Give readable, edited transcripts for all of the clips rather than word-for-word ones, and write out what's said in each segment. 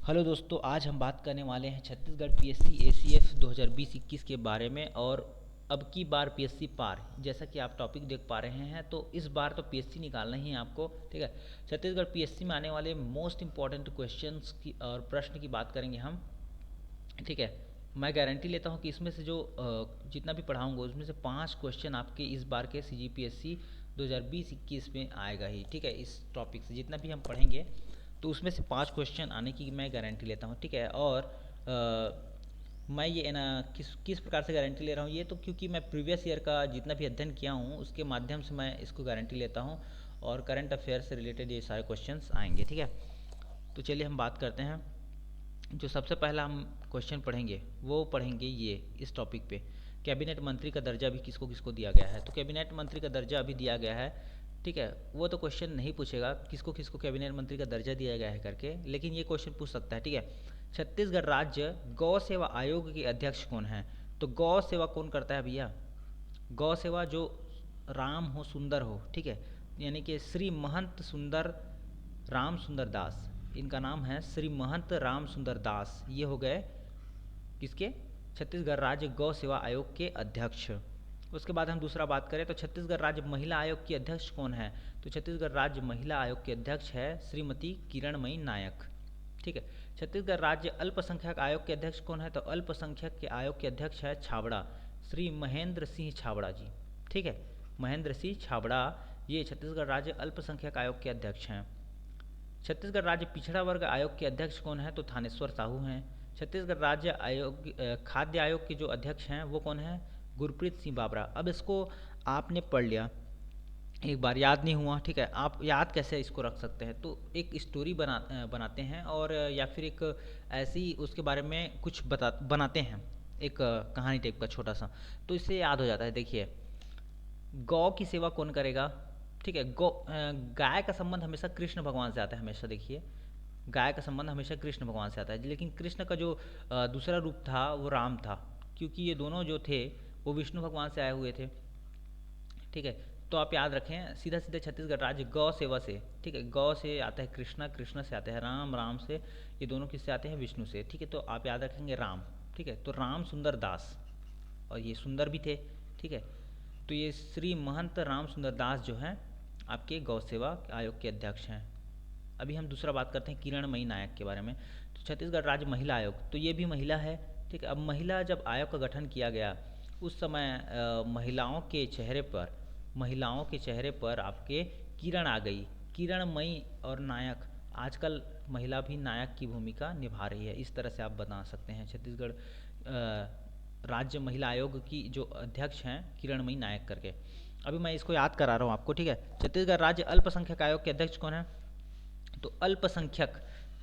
Hello दोस्तों, आज हम बात करने वाले हैं छत्तीसगढ़ पीएससी एसीएफ 2020-21 के बारे में। और अब की बार पीएससी पार, जैसा कि आप टॉपिक देख पा रहे हैं, तो इस बार तो पीएससी निकालना ही है आपको। ठीक है, छत्तीसगढ़ पीएससी में आने वाले मोस्ट इंपॉर्टेंट क्वेश्चंस की और प्रश्न की बात करेंगे हम। ठीक है, मैं गारंटी लेता हूँ कि इसमें से जो जितना भी पढ़ाऊँगा उसमें से 5 क्वेश्चन आपके इस बार के CGPSC 2020-21 में आएगा ही। ठीक है, इस टॉपिक से जितना भी हम पढ़ेंगे तो उसमें से 5 क्वेश्चन आने की मैं गारंटी लेता हूँ। ठीक है, और मैं ये ना किस किस प्रकार से गारंटी ले रहा हूँ, ये तो क्योंकि मैं प्रीवियस ईयर का जितना भी अध्ययन किया हूँ उसके माध्यम से मैं इसको गारंटी लेता हूँ। और करंट अफेयर से रिलेटेड ये सारे क्वेश्चंस आएंगे। ठीक है, तो चलिए हम बात करते हैं। जो सबसे पहला हम क्वेश्चन पढ़ेंगे वो पढ़ेंगे ये इस टॉपिक पे, कैबिनेट मंत्री का दर्जा भी किसको किसको दिया गया है। तो कैबिनेट मंत्री का दर्जा अभी दिया गया है। ठीक है, वो तो क्वेश्चन नहीं पूछेगा किसको किसको कैबिनेट मंत्री का दर्जा दिया गया है करके, लेकिन ये क्वेश्चन पूछ सकता है। ठीक है, छत्तीसगढ़ राज्य गौ सेवा आयोग के अध्यक्ष कौन है। तो गौ सेवा कौन करता है भैया? गौ सेवा जो राम हो सुंदर हो, ठीक है, यानी कि श्री महंत सुंदर राम सुंदर दास, इनका नाम है श्री महंत राम सुंदर दास। ये हो गए किसके? छत्तीसगढ़ राज्य गौ सेवा आयोग के अध्यक्ष। उसके बाद हम दूसरा बात करें तो छत्तीसगढ़ राज्य महिला आयोग की अध्यक्ष कौन है। तो छत्तीसगढ़ राज्य महिला आयोग के अध्यक्ष है श्रीमती किरणमयी नायक। ठीक है, छत्तीसगढ़ राज्य अल्पसंख्यक आयोग के अध्यक्ष कौन है। तो अल्पसंख्यक के आयोग के अध्यक्ष है छाबड़ा, श्री महेंद्र सिंह छाबड़ा जी। ठीक है, महेंद्र सिंह छाबड़ा ये छत्तीसगढ़ राज्य अल्पसंख्यक आयोग के अध्यक्ष हैं। छत्तीसगढ़ राज्य पिछड़ा वर्ग आयोग के अध्यक्ष कौन है। तो थानेश्वर साहू हैं। छत्तीसगढ़ राज्य आयोग खाद्य आयोग के जो अध्यक्ष हैं वो कौन है? गुरप्रीत सिंह बाबरा। अब इसको आपने पढ़ लिया, एक बार याद नहीं हुआ। ठीक है, आप याद कैसे इसको रख सकते हैं? तो एक स्टोरी बनाते हैं और या फिर एक ऐसी उसके बारे में कुछ बनाते हैं, एक कहानी टाइप का छोटा सा, तो इससे याद हो जाता है। देखिए, गौ की सेवा कौन करेगा? ठीक है, गाय का संबंध हमेशा कृष्ण भगवान से आता है। हमेशा देखिए, गाय का संबंध हमेशा कृष्ण भगवान से आता है, लेकिन कृष्ण का जो दूसरा रूप था वो राम था, क्योंकि ये दोनों जो थे वो विष्णु भगवान से आए हुए थे। ठीक है, तो आप याद रखें, सीधा सीधा छत्तीसगढ़ राज्य गौ सेवा से, ठीक है, गौ से आता है कृष्णा, कृष्ण से आता है राम, राम से ये दोनों किससे आते हैं? विष्णु से। ठीक है, तो आप याद रखेंगे राम। ठीक है, तो राम सुंदर दास, और ये सुंदर भी थे। ठीक है, तो ये श्री महंत राम सुंदर दास जो हैं आपके गौ सेवा आयोग के अध्यक्ष हैं। अभी हम दूसरा बात करते हैं किरणमयी नायक के बारे में। तो छत्तीसगढ़ राज्य महिला आयोग, तो ये भी महिला है। ठीक है, अब महिला जब आयोग का गठन किया गया उस समय महिलाओं के चेहरे पर आपके किरण आ गई, किरणमयी और नायक। आजकल महिला भी नायक की भूमिका निभा रही है, इस तरह से आप बता सकते हैं। छत्तीसगढ़ राज्य महिला आयोग की जो अध्यक्ष हैं किरणमयी नायक करके। अभी मैं इसको याद करा रहा हूँ आपको। ठीक है, छत्तीसगढ़ राज्य अल्पसंख्यक आयोग के अध्यक्ष कौन है? तो अल्पसंख्यक,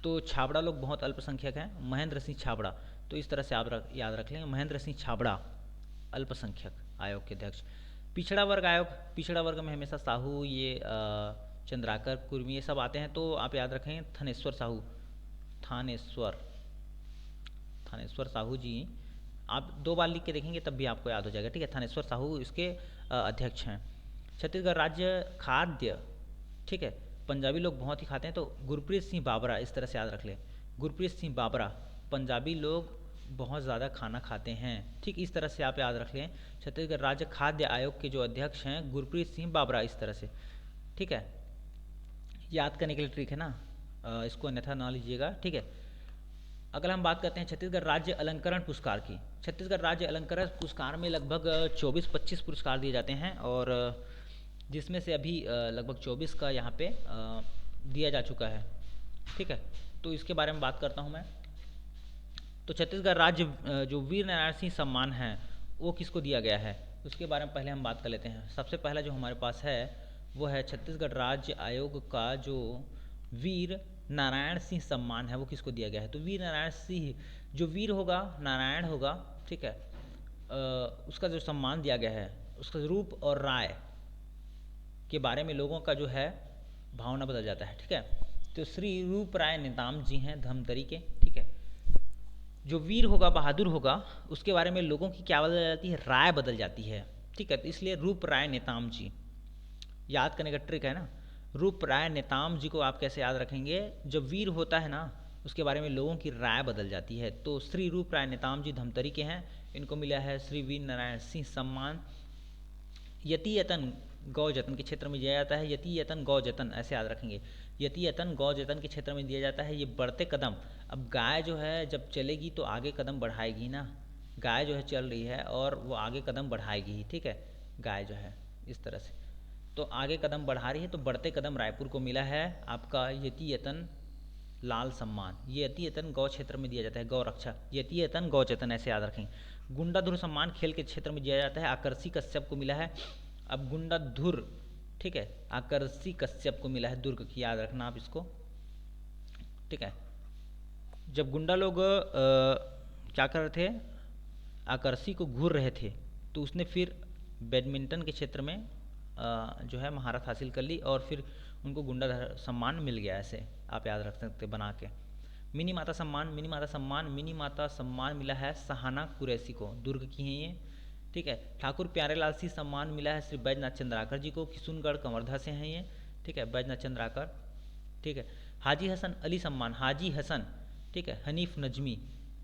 तो छाबड़ा लोग बहुत अल्पसंख्यक हैं, महेंद्र सिंह छाबड़ा। तो इस तरह से आप याद रख लेंगे, महेंद्र सिंह छाबड़ा अल्पसंख्यक आयोग के अध्यक्ष। पिछड़ा वर्ग आयोग, पिछड़ा वर्ग में हमेशा साहू, ये चंद्राकर, कुर्मी, ये सब आते हैं, तो आप याद रखेंगे थानेश्वर साहू, थानेश्वर थानेश्वर साहू जी। आप 2 बार लिख के देखेंगे तब भी आपको याद हो जाएगा। ठीक है, थानेश्वर साहू इसके अध्यक्ष हैं। छत्तीसगढ़ राज्य खाद्य, ठीक है, पंजाबी लोग बहुत ही खाते हैं, तो गुरप्रीत सिंह बाबरा, इस तरह से याद रख लें, गुरप्रीत सिंह बाबरा, पंजाबी लोग बहुत ज़्यादा खाना खाते हैं। ठीक, इस तरह से आप याद रख लें, छत्तीसगढ़ राज्य खाद्य आयोग के जो अध्यक्ष हैं गुरप्रीत सिंह बाबरा, इस तरह से। ठीक है, याद करने के लिए ट्रिक है ना, इसको अन्यथा ना लीजिएगा। ठीक है, अगर हम बात करते हैं छत्तीसगढ़ राज्य अलंकरण पुरस्कार की, छत्तीसगढ़ राज्य अलंकरण पुरस्कार में लगभग 24-25 पुरस्कार दिए जाते हैं, और जिसमें से अभी लगभग 24 का यहाँ पे दिया जा चुका है। ठीक है, तो इसके बारे में बात करता हूँ मैं। तो छत्तीसगढ़ राज्य जो वीर नारायण सिंह सम्मान है वो किसको दिया गया है, उसके बारे में पहले हम बात कर लेते हैं। सबसे पहला जो हमारे पास है वो है छत्तीसगढ़ राज्य आयोग का जो वीर नारायण सिंह सम्मान है वो किसको दिया गया है। तो वीर नारायण सिंह, जो वीर होगा नारायण होगा, ठीक है, उसका जो सम्मान दिया गया है, उसका रूप और राय के बारे में लोगों का जो है भावना बदल जाता है। ठीक है, तो श्री रूप राय नेताम जी हैं धमतरी के। ठीक है, जो वीर होगा, बहादुर होगा, उसके बारे में लोगों की क्या बदल जाती है? राय बदल जाती है। ठीक है, तो इसलिए रूप राय नेताम जी याद करने का ट्रिक है ना। रूप राय नेताम जी को आप कैसे याद रखेंगे? जब वीर होता है ना, उसके बारे में लोगों की राय बदल जाती है। तो श्री रूप राय नेताम जी धमतरी के हैं, इनको मिला है श्री वीर नारायण सिंह सम्मान। यति यतन गौ जतन के क्षेत्र में दिया जाता है, यति यतन गौ जतन ऐसे याद रखेंगे, यति यतन गौ जतन के क्षेत्र में दिया जाता है। ये बढ़ते कदम, अब गाय जो है जब चलेगी तो आगे कदम बढ़ाएगी ना, गाय जो है चल रही है और वो आगे कदम बढ़ाएगी ही, ठीक है, गाय जो है इस तरह से तो आगे कदम बढ़ा रही है, तो बढ़ते कदम रायपुर को मिला है आपका यति यतन लाल सम्मान। ये यति यतन गौ क्षेत्र में दिया जाता है, गौ रक्षा, यति यतन गौ जतन ऐसे याद रखेंगे। गुंडाधुर सम्मान खेल के क्षेत्र में दिया जाता है, आकर्षी कश्यप को मिला है। अब गुंडाधुर, ठीक है, आकर्षी कश्यप को मिला है, दुर्ग की याद रखना आप इसको, ठीक है। जब गुंडा लोग क्या कर रहे थे, आकर्षी को घूर रहे थे, तो उसने फिर बैडमिंटन के क्षेत्र में जो है महारत हासिल कर ली और फिर उनको गुंडा सम्मान मिल गया, ऐसे आप याद रख सकते बना के। मिनी माता सम्मान, मिनी माता सम्मान, मिनी माता सम्मान मिला है सहाना कुरैशी को, दुर्ग की हैं ये, ठीक है। ठाकुर प्यारेलाल सिंह सम्मान मिला है श्री बैजनाथ चंद्राकर जी को, किशुनगढ़ कवर्धा से हैं ये, ठीक है, बैजनाथ चंद्राकर, ठीक है। हाजी हसन अली सम्मान, हाजी हसन, ठीक है, हनीफ नजमी,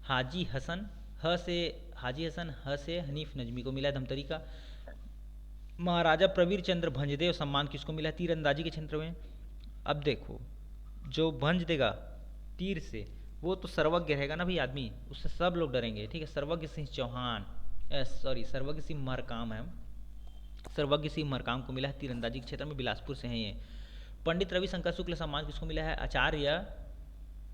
हाजी हसन ह से हाजी हसन, ह से हनीफ नजमी को मिला है धमतरी का। महाराजा प्रवीर चंद्र भंजदेव सम्मान किसको मिला है तीरंदाजी के क्षेत्र में। अब देखो, जो भंज देगा तीर से वो तो सर्वज्ञ रहेगा ना भाई आदमी, उससे सब लोग डरेंगे, ठीक है। सर्वज्ञ सिंह चौहान, सॉरी सर्वज्ञ सिंह मरकाम है, सर्वज्ञ सिंह मरकाम को मिला है तीरंदाजी के क्षेत्र में, बिलासपुर से हैं ये। पंडित रविशंकर शुक्ल सम्मान किसको मिला है आचार्य,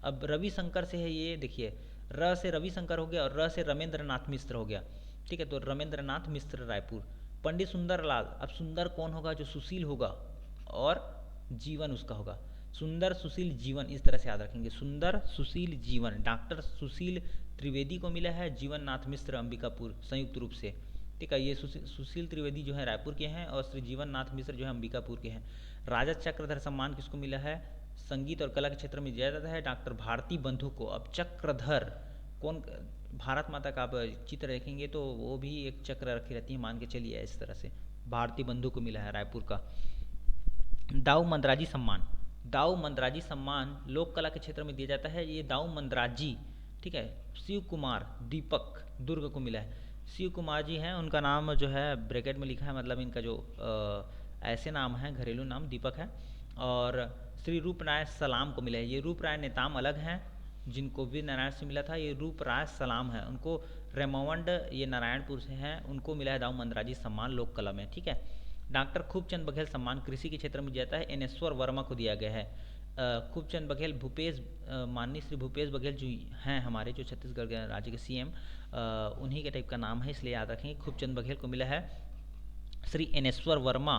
अब रविशंकर से है ये, देखिए र से रविशंकर हो गया और र से रमेंद्र नाथ मिश्र हो गया, ठीक है, तो रमेंद्र नाथ मिश्र रायपुर। पंडित सुंदर लाल, अब सुंदर कौन होगा, जो सुशील होगा और जीवन उसका होगा, सुंदर सुशील जीवन, इस तरह से याद रखेंगे, सुंदर सुशील जीवन। डॉक्टर सुशील त्रिवेदी को मिला है जीवन नाथ मिश्र अंबिकापुर संयुक्त रूप से, ठीक है। ये सुशील त्रिवेदी जो है रायपुर के हैं और श्री जीवन नाथ मिश्र जो है अंबिकापुर के हैं। राजा चक्रधर सम्मान किसको मिला है, संगीत और कला के क्षेत्र में दिया जाता है डॉक्टर भारती बंधु को। अब चक्रधर कौन, भारत माता का आप चित्र देखेंगे तो वो भी एक चक्र रखी रहती है, मान के चलिए इस तरह से, भारती बंधु को मिला है रायपुर का। दाऊ मंदराजी सम्मान, दाऊ मंदराजी सम्मान लोक कला के क्षेत्र में दिया जाता है, ये दाऊ मंदराजी, ठीक है, शिव कुमार दीपक दुर्ग को मिला है। शिव कुमार जी हैं, उनका नाम जो है ब्रैकेट में लिखा है, मतलब इनका जो ऐसे नाम है घरेलू नाम दीपक है। और श्री रूप राय सलाम को मिला है, ये रूप राय नेताम अलग हैं जिनको वीर नारायण से मिला था, ये रूप राय सलाम है, उनको रेमोवंड ये नारायणपुर से हैं, उनको मिला है दाऊ मंदराजी सम्मान लोक कला में, ठीक है। डॉक्टर खूबचंद बघेल सम्मान कृषि के क्षेत्र में दिया जाता है, एनेश्वर वर्मा को दिया गया है। खूबचंद बघेल भूपेश माननीय श्री भूपेश बघेल जो हैं हमारे, जो छत्तीसगढ़ राज्य के सीएम, उन्हीं के टाइप का नाम है, इसलिए याद रखेंगे। खूबचंद बघेल को मिला है श्री एनेश्वर वर्मा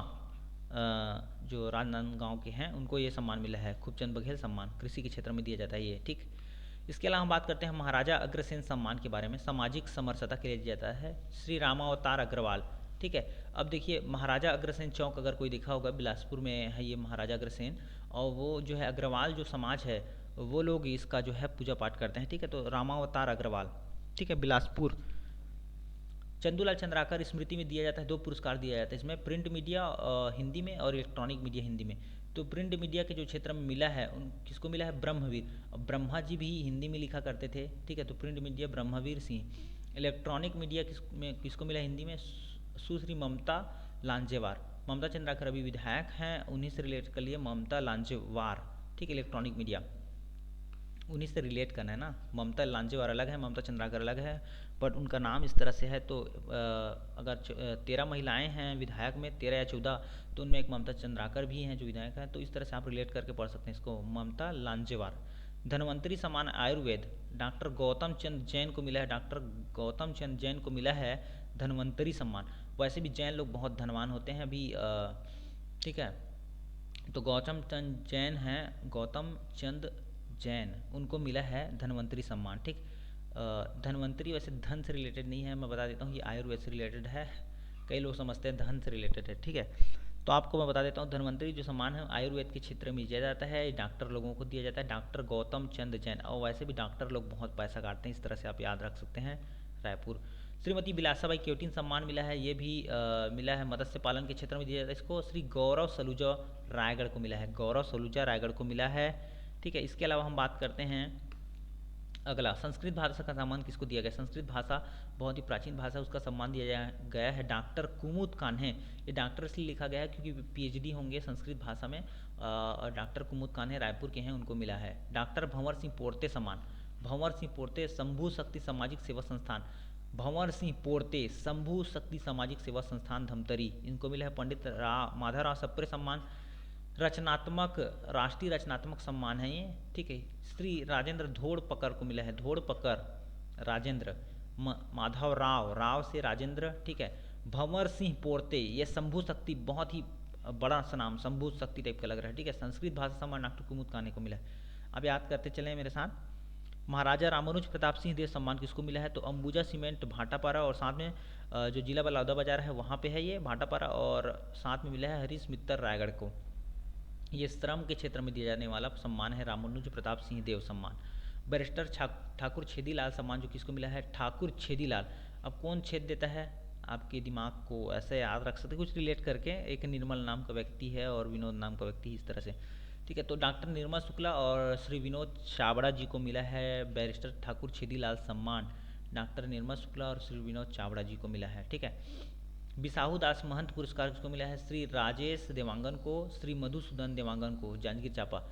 जो राजनांदगांव के हैं, उनको ये सम्मान मिला है, खूबचंद बघेल सम्मान कृषि के क्षेत्र में दिया जाता है ये, ठीक। इसके अलावा हम बात करते हैं महाराजा अग्रसेन सम्मान के बारे में, सामाजिक समरसता के लिए दिया जाता है श्री रामावतार अग्रवाल, ठीक है। अब देखिए महाराजा अग्रसेन चौक अगर कोई देखा होगा, बिलासपुर में है ये महाराजा अग्रसेन, और वो जो है अग्रवाल जो समाज है वो लोग इसका जो है पूजा पाठ करते हैं, ठीक है। तो रामावतार अग्रवाल, ठीक है, बिलासपुर। चंदूलाल चंद्राकर स्मृति में दिया जाता है, 2 पुरस्कार दिया जाता है इसमें, प्रिंट मीडिया हिंदी में और इलेक्ट्रॉनिक मीडिया हिंदी में। तो प्रिंट मीडिया के जो क्षेत्र में मिला है उन किसको मिला है, ब्रह्मवीर, और ब्रह्मा जी भी हिंदी में लिखा करते थे, ठीक है, तो print media Brahmveer Singh. Electronic media किसको मिला हिंदी में, सुश्री ममता लांजेवार, ममता चंद्राकर अभी विधायक हैं, उन्हीं से रिलेट कर लिए, ममता लांजेवार, ठीक है। इलेक्ट्रॉनिक मीडिया उन्हीं से रिलेट करना है ना, ममता लांजेवार अलग है, ममता चंद्राकर अलग है, बट उनका नाम इस तरह से है। तो अगर 13 महिलाएं हैं विधायक में, 13 या 14, तो उनमें एक ममता चंद्राकर भी हैं जो विधायक हैं, तो इस तरह से आप रिलेट करके पढ़ सकते हैं इसको, ममता लांजेवार। धन्वंतरी सम्मान आयुर्वेद डॉक्टर गौतम चंद जैन को मिला है, डॉक्टर गौतम चंद जैन को मिला है धन्वंतरी सम्मान। वैसे भी जैन लोग बहुत धनवान होते हैं अभी, ठीक है, तो गौतम चंद जैन हैं, गौतम चंद जैन, उनको मिला है धन्वंतरी सम्मान, ठीक। धन्वंतरी वैसे धन से रिलेटेड नहीं है, मैं बता देता हूँ, ये आयुर्वेद से रिलेटेड है, कई लोग समझते हैं धन से रिलेटेड है, ठीक है। तो आपको मैं बता देता हूँ, धन्वंतरी जो सम्मान है आयुर्वेद के क्षेत्र में दिया जाता है, डॉक्टर लोगों को दिया जाता है, डॉक्टर गौतम चंद जैन, और वैसे भी डॉक्टर लोग बहुत पैसा काटते हैं, इस तरह से आप याद रख सकते हैं रायपुर। श्रीमती बिलासाबाई केवटिन सम्मान मिला है, ये भी मिला है मत्स्य पालन के क्षेत्र में दिया जाता है इसको। श्री गौरव सलूजा रायगढ़ को मिला है, गौरव सलूजा रायगढ़ को मिला है, ठीक है। इसके अलावा हम बात करते हैं अगला, संस्कृत भाषा का सम्मान किसको दिया गया? संस्कृत भाषा बहुत ही प्राचीन भाषा, उसका सम्मान दिया गया है डॉक्टर कुमुद कान्हे। ये डॉक्टर इसलिए लिखा गया है क्योंकि पीएचडी होंगे संस्कृत भाषा में, और डॉक्टर कुमुद कान्हे रायपुर के हैं, उनको मिला है। डॉक्टर भंवर सिंह पोर्ते सम्मान, भंवर सिंह पोर्ते शंभू शक्ति सामाजिक सेवा संस्थान, भंवर सिंह पोर्ते शंभू शक्ति सामाजिक सेवा संस्थान धमतरी, इनको मिला है। पंडित माधवराव सप्रे सम्मान, रचनात्मक, राष्ट्रीय रचनात्मक सम्मान है ये, ठीक है। श्री राजेंद्र धोड़पकर को मिला है, धोड़पकर राजेंद्र, माधव राव, राव से राजेंद्र, ठीक है। भंवर सिंह पोर्ते, ये शंभू शक्ति, बहुत ही बड़ा सा नाम, शंभू शक्ति टाइप का लग रहा है, ठीक है। संस्कृत भाषा सम्मान डॉक्टर कुमुद कान्हे को मिला है। अब याद करते चले मेरे साथ। महाराजा रामानुज प्रताप सिंह देव सम्मान किसको मिला है? तो अंबुजा सीमेंट भाटापारा, और साथ में जो जिला बलौदाबाजार है वहाँ पे है ये भाटापारा, और साथ में मिला है हरीश मित्तर रायगढ़ को। ये श्रम के क्षेत्र में दिया जाने वाला सम्मान है रामानुज प्रताप सिंह देव सम्मान। बैरिस्टर ठाकुर छेदीलाल सम्मान जो किसको मिला है? ठाकुर छेदीलाल। अब कौन छेद देता है? आपके दिमाग को ऐसे याद रख सकते कुछ रिलेट करके, एक निर्मल नाम का व्यक्ति है और विनोद नाम का व्यक्ति, इस तरह से, ठीक है। तो डॉक्टर निर्मल शुक्ला और श्री विनोद चावड़ा जी को मिला है बैरिस्टर ठाकुर छेदीलाल सम्मान। डॉक्टर निर्मल शुक्ला और श्री विनोद चावड़ा जी को मिला है, ठीक है। बिसाहू दास महंत पुरस्कार किसको मिला है? श्री राजेश देवांगन को, श्री मधुसूदन देवांगन को, जांजगीर चांपा,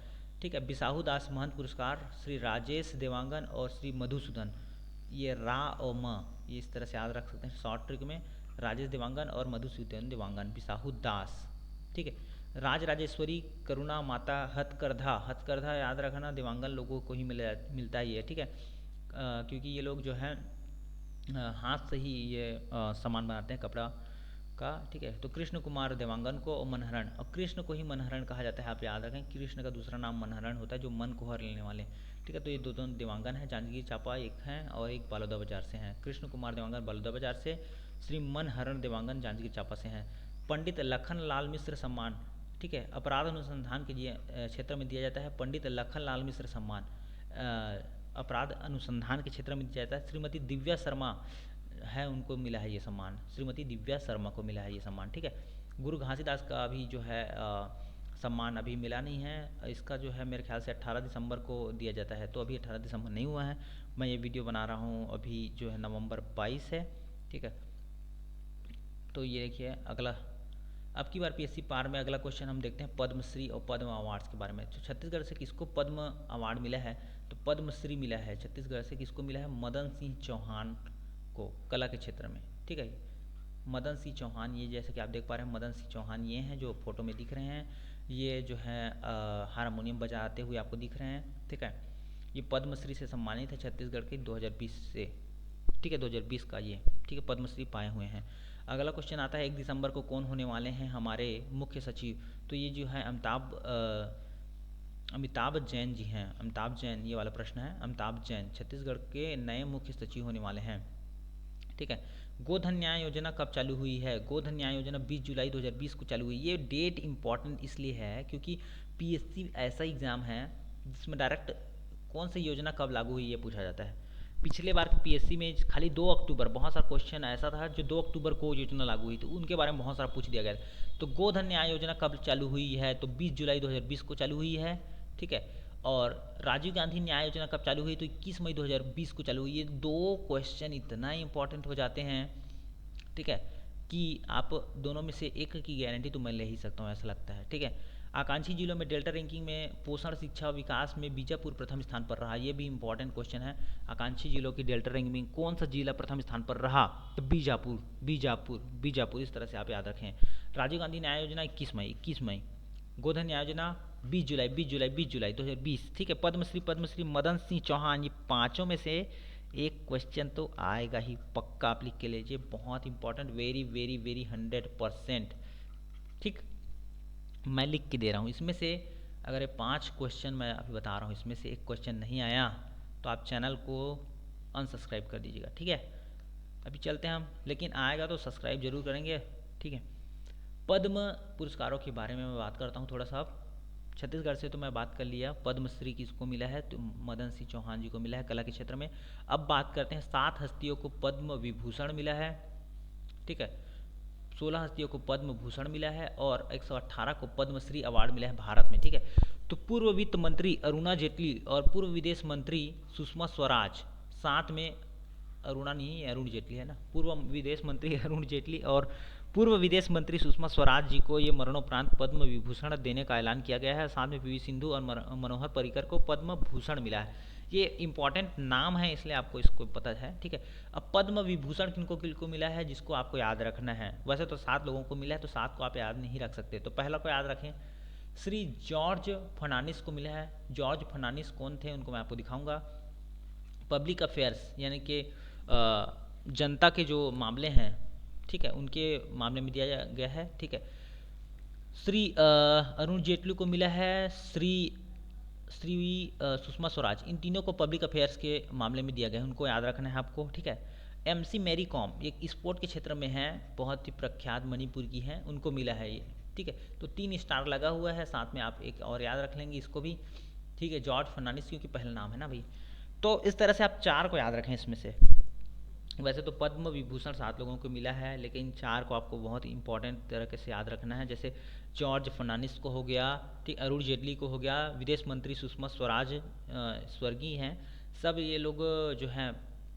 ठीक है। बिसाहू दास महंत पुरस्कार श्री राजेश देवांगन और श्री मधुसूदन, ये रा और म, ये इस तरह से याद रख सकते हैं शॉर्ट ट्रिक में, राजेश देवांगन और मधुसूदन देवांगन, बिसाहू दास, ठीक है। राज राजेश्वरी करुणा माता हथकरघा, हथकरघा याद रखना देवांगन लोगों को ही मिलता ही है, ठीक है। क्योंकि ये लोग जो है हाथ से ही ये सामान बनाते हैं कपड़ा का, ठीक है। तो कृष्ण कुमार देवांगन को, और मनहरण, और कृष्ण को ही मनहरण कहा जाता है, आप याद रखें। कृष्ण का दूसरा नाम मनहरण होता है, जो मन को हर लेने वाले, ठीक है। तो ये दोनों देवांगन हैं, जांजगीर चांपा एक हैं और एक बलौदाबाजार से हैं। कृष्ण कुमार देवांगन बलौदाबाजार से, श्री मनहरण देवांगन जांजगीर चांपा से हैं। पंडित लखन लाल मिश्र सम्मान, ठीक है, अपराध अनुसंधान के क्षेत्र में दिया जाता है पंडित लखन लाल मिश्र सम्मान, अपराध अनुसंधान के क्षेत्र में दिया जाता है। श्रीमती दिव्या शर्मा है, उनको मिला है ये सम्मान, श्रीमती दिव्या शर्मा को मिला है ये सम्मान, ठीक है। गुरु घासीदास का अभी जो है सम्मान अभी मिला नहीं है, इसका जो है मेरे ख्याल से 18 दिसंबर को दिया जाता है, तो अभी 18 दिसंबर नहीं हुआ है। मैं ये वीडियो बना रहा हूँ अभी जो है नवंबर 22 है, ठीक है। तो ये देखिए अगला, अब की बार पीएससी पार में अगला क्वेश्चन हम देखते हैं पद्मश्री और पद्म अवार्ड्स के बारे में। तो छत्तीसगढ़ से किसको पद्म अवार्ड मिला है? तो पद्मश्री मिला है छत्तीसगढ़ से, किसको मिला है? मदन सिंह चौहान को, कला के क्षेत्र में, ठीक है। मदन सिंह चौहान, ये जैसे कि आप देख पा रहे हैं मदन सिंह चौहान ये हैं जो फोटो में दिख रहे हैं, ये जो है हारमोनियम बजाते हुए आपको दिख रहे हैं, ठीक है। ये पद्मश्री से सम्मानित है छत्तीसगढ़ के 2020 से, ठीक है, 2020 का ये, ठीक है, पद्मश्री पाए हुए हैं। अगला क्वेश्चन आता है 1 दिसंबर को कौन होने वाले हैं हमारे मुख्य सचिव? तो ये जो है अमिताभ जैन जी हैं, अमिताभ जैन, ये वाला प्रश्न है। अमिताभ जैन छत्तीसगढ़ के नए मुख्य सचिव होने वाले हैं, ठीक है। गोधन न्याय योजना कब चालू हुई है? गोधन न्याय योजना 20 जुलाई 2020 को चालू हुई। ये डेट इंपॉर्टेंट इसलिए है क्योंकि पीएससी ऐसा एग्जाम है जिसमें डायरेक्ट कौन सी योजना कब लागू हुई ये पूछा जाता है। पिछले बार की पीएससी में खाली 2 अक्टूबर, बहुत सारा क्वेश्चन ऐसा था जो 2 अक्टूबर को योजना लागू हुई, तो उनके बारे में बहुत सारा पूछ दिया गया। तो गोधन न्याय योजना कब चालू हुई है? तो 20 जुलाई 2020 को चालू हुई है, ठीक है। और राजीव गांधी न्याय योजना कब चालू हुई? तो 21 मई 2020 को चालू हुई। ये 2 क्वेश्चन इतना इंपॉर्टेंट हो जाते हैं, ठीक है, कि आप दोनों में से एक की गारंटी तो मैं ले ही सकता हूँ, ऐसा लगता है, ठीक है। आकांक्षी जिलों में डेल्टा रैंकिंग में पोषण शिक्षा विकास में बीजापुर प्रथम स्थान पर रहा। ये भी इंपॉर्टेंट क्वेश्चन है। आकांक्षी जिलों की डेल्टा रैंकिंग में कौन सा जिला प्रथम स्थान पर रहा? तो बीजापुर, बीजापुर, बीजापुर, इस तरह से आप याद रखें। राजीव गांधी न्याय योजना 21 मई, गोधन न्याय योजना 20 जुलाई 2020, ठीक है। पद्मश्री मदन सिंह चौहान, ये पाँचों में से एक क्वेश्चन तो आएगा ही पक्का, आप लिख के लीजिए, बहुत इंपॉर्टेंट, वेरी वेरी वेरी 100%, ठीक, मैं लिख के दे रहा हूँ। इसमें से अगर ये 5 क्वेश्चन मैं अभी बता रहा हूँ, इसमें से एक क्वेश्चन नहीं आया तो आप चैनल को अनसब्सक्राइब कर दीजिएगा, ठीक है। अभी चलते हैं हम, लेकिन आएगा तो सब्सक्राइब जरूर करेंगे, ठीक है। पद्म पुरस्कारों के बारे में मैं बात करता हूँ थोड़ा सा। छत्तीसगढ़ से तो मैं बात कर लिया, पद्मश्री किसको मिला है? तो मदन सिंह चौहान जी को मिला है कला के क्षेत्र में। अब बात करते हैं 7 हस्तियों को पद्म विभूषण मिला है, ठीक है। 16 हस्तियों को पद्म भूषण मिला है और 118 को पद्मश्री अवार्ड मिला है भारत में, ठीक है। तो पूर्व वित्त मंत्री अरुणा जेटली और पूर्व विदेश मंत्री सुषमा स्वराज, साथ में अरुणा नहीं अरुण जेटली है ना, पूर्व विदेश मंत्री अरुण जेटली और पूर्व विदेश मंत्री सुषमा स्वराज जी को ये मरणोपरांत पद्म विभूषण देने का ऐलान किया गया है। साथ में पीवी सिंधु और मनोहर पर्रिकर को पद्म भूषण मिला है। ये इंपॉर्टेंट नाम है इसलिए आपको इसको पता है, ठीक है। अब पद्म विभूषण किनको मिला है जिसको आपको याद रखना है। वैसे तो 7 लोगों को मिला है, तो 7 को आप याद नहीं रख सकते, तो पहला को याद रखें, श्री जॉर्ज फर्नांडिस को मिला है। जॉर्ज फर्नांडिस कौन थे उनको मैं आपको दिखाऊंगा। पब्लिक अफेयर्स यानी कि जनता के जो मामले हैं, ठीक है, उनके मामले में दिया गया है, ठीक है। श्री अरुण जेटली को मिला है, श्री सुषमा स्वराज, इन तीनों को पब्लिक अफेयर्स के मामले में दिया गया है, उनको याद रखना है आपको, ठीक है। MC मैरी कॉम एक स्पोर्ट के क्षेत्र में है, बहुत ही प्रख्यात मणिपुर की हैं, उनको मिला है ये, ठीक है। तो 3 स्टार लगा हुआ है, साथ में आप एक और याद रख लेंगे इसको भी, ठीक है, जॉर्ज फर्नांडिस, क्योंकि पहला नाम है ना भाई। तो इस तरह से आप 4 को याद रखें इसमें से। वैसे तो पद्म विभूषण 7 लोगों को मिला है, लेकिन 4 को आपको बहुत इंपॉर्टेंट तरीके से याद रखना है। जैसे जॉर्ज फर्नांडिस को हो गया, ठीक, अरुण जेटली को हो गया, विदेश मंत्री सुषमा स्वराज स्वर्गीय हैं, सब ये लोग जो हैं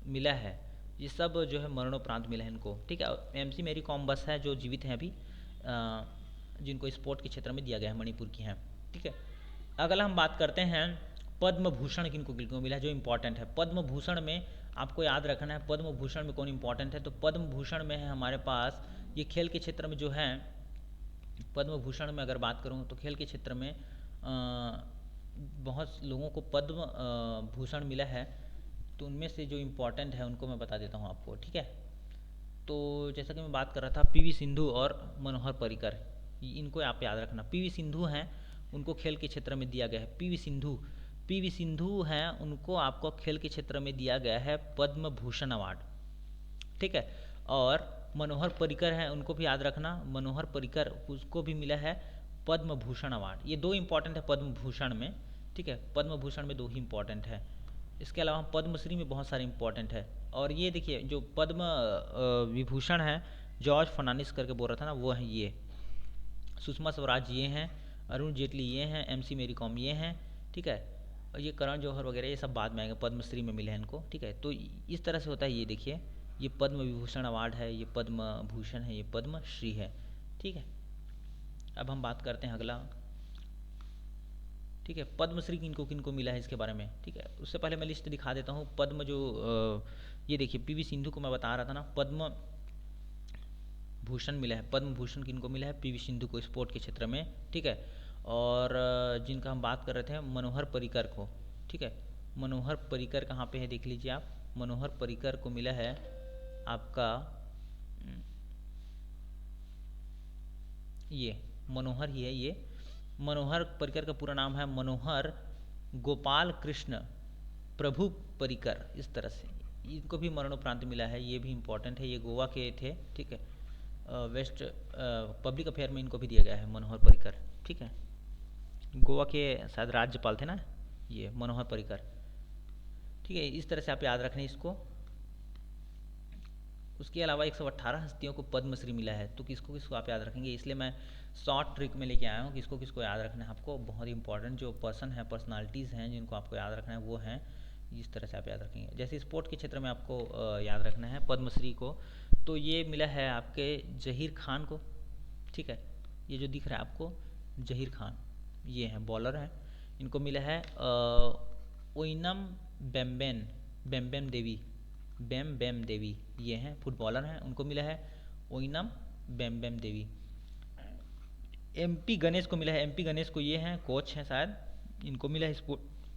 मिला है, ये सब जो है मरणोपरांत मिला है इनको, ठीक है। MC मैरी कॉम बस है जो जीवित हैं अभी, जिनको स्पोर्ट के क्षेत्र में दिया गया है, मणिपुर की हैं, ठीक है। अगला हम बात करते हैं पद्म भूषण किनको मिला है, जो इंपॉर्टेंट है। पद्म भूषण में आपको याद रखना है, पद्म भूषण में कौन इंपॉर्टेंट है, तो पद्म भूषण में है हमारे पास, ये खेल के क्षेत्र में जो है, पद्म भूषण में अगर बात करूँ तो खेल के क्षेत्र में बहुत लोगों को पद्म भूषण मिला है, तो उनमें से जो इम्पोर्टेंट है उनको मैं बता देता हूँ आपको, ठीक है। तो जैसा कि मैं बात कर रहा था, PV सिंधु और मनोहर पर्रिकर, इनको आप याद रखना। PV सिंधु हैं, उनको खेल के क्षेत्र में दिया गया है, PV सिंधु हैं, उनको आपको खेल के क्षेत्र में दिया गया है पद्म भूषण अवार्ड, ठीक है। और मनोहर पर्रिकर हैं, उनको भी याद रखना, मनोहर पर्रिकर, उसको भी मिला है पद्म भूषण अवार्ड। ये 2 इंपॉर्टेंट है पद्म भूषण में, ठीक है, पद्म भूषण में 2 ही इंपॉर्टेंट है। इसके अलावा पद्मश्री में बहुत सारे इंपॉर्टेंट है। और ये देखिए जो पद्म विभूषण है, जॉर्ज फर्नांडिस करके बोल रहा था ना, वो है ये, सुषमा स्वराज ये हैं, अरुण जेटली ये हैं, MC मैरी कॉम ये हैं, ठीक है। और ये करण जौहर वगैरह ये सब बाद में आएंगे, पद्मश्री में मिले हैं इनको, ठीक है। तो इस तरह से होता है, ये देखिए, ये पद्म विभूषण अवार्ड है, ये पद्म भूषण है, ये पद्मश्री है, ठीक है। अब हम बात करते हैं अगला, ठीक है, पद्मश्री किनको मिला है इसके बारे में, ठीक है। उससे पहले मैं लिस्ट दिखा देता हूँ। पद्म जो ये देखिए, PV सिंधु को मैं बता रहा था ना, पद्म भूषण मिला है। पद्म भूषण किनको मिला है, PV सिंधु को, स्पोर्ट के क्षेत्र में, ठीक है। और जिनका हम बात कर रहे थे, मनोहर पर्रिकर को, ठीक है। मनोहर पर्रिकर कहाँ पे है देख लीजिए आप, मनोहर पर्रिकर को मिला है आपका ये मनोहर ही है, ये मनोहर पर्रिकर का पूरा नाम है मनोहर गोपाल कृष्ण प्रभु पर्रिकर, इस तरह से इनको भी मरणोपरांत मिला है। ये भी इम्पोर्टेंट है, ये गोवा के थे, ठीक है। वेस्ट पब्लिक अफेयर में इनको भी दिया गया है, मनोहर पर्रिकर, ठीक है। गोवा के शायद राज्यपाल थे ना ये मनोहर पर्रिकर, ठीक है। इस तरह से आप याद रखें इसको। उसके अलावा 118 हस्तियों को पद्मश्री मिला है, तो किसको किसको आप याद रखेंगे, इसलिए मैं शॉर्ट ट्रिक में लेके आया हूँ, किसको किसको याद रखना है आपको। बहुत इंपॉर्टेंट जो पर्सन है, पर्सनालिटीज़ हैं जिनको आपको याद रखना है, वो हैं, इस तरह से आप याद रखेंगे। जैसे स्पोर्ट के क्षेत्र में आपको याद रखना है पद्मश्री को, तो ये मिला है आपके जहीर खान को, ठीक है। ये जो दिख रहा है आपको जहीर खान, ये हैं बॉलर हैं, इनको मिला है ओइनम बेम्बेम देवी, ये हैं फुटबॉलर हैं, उनको मिला है ओइनम बेम्बेम देवी। MP गणेश को मिला है, MP गणेश को, ये हैं कोच हैं शायद, इनको मिला है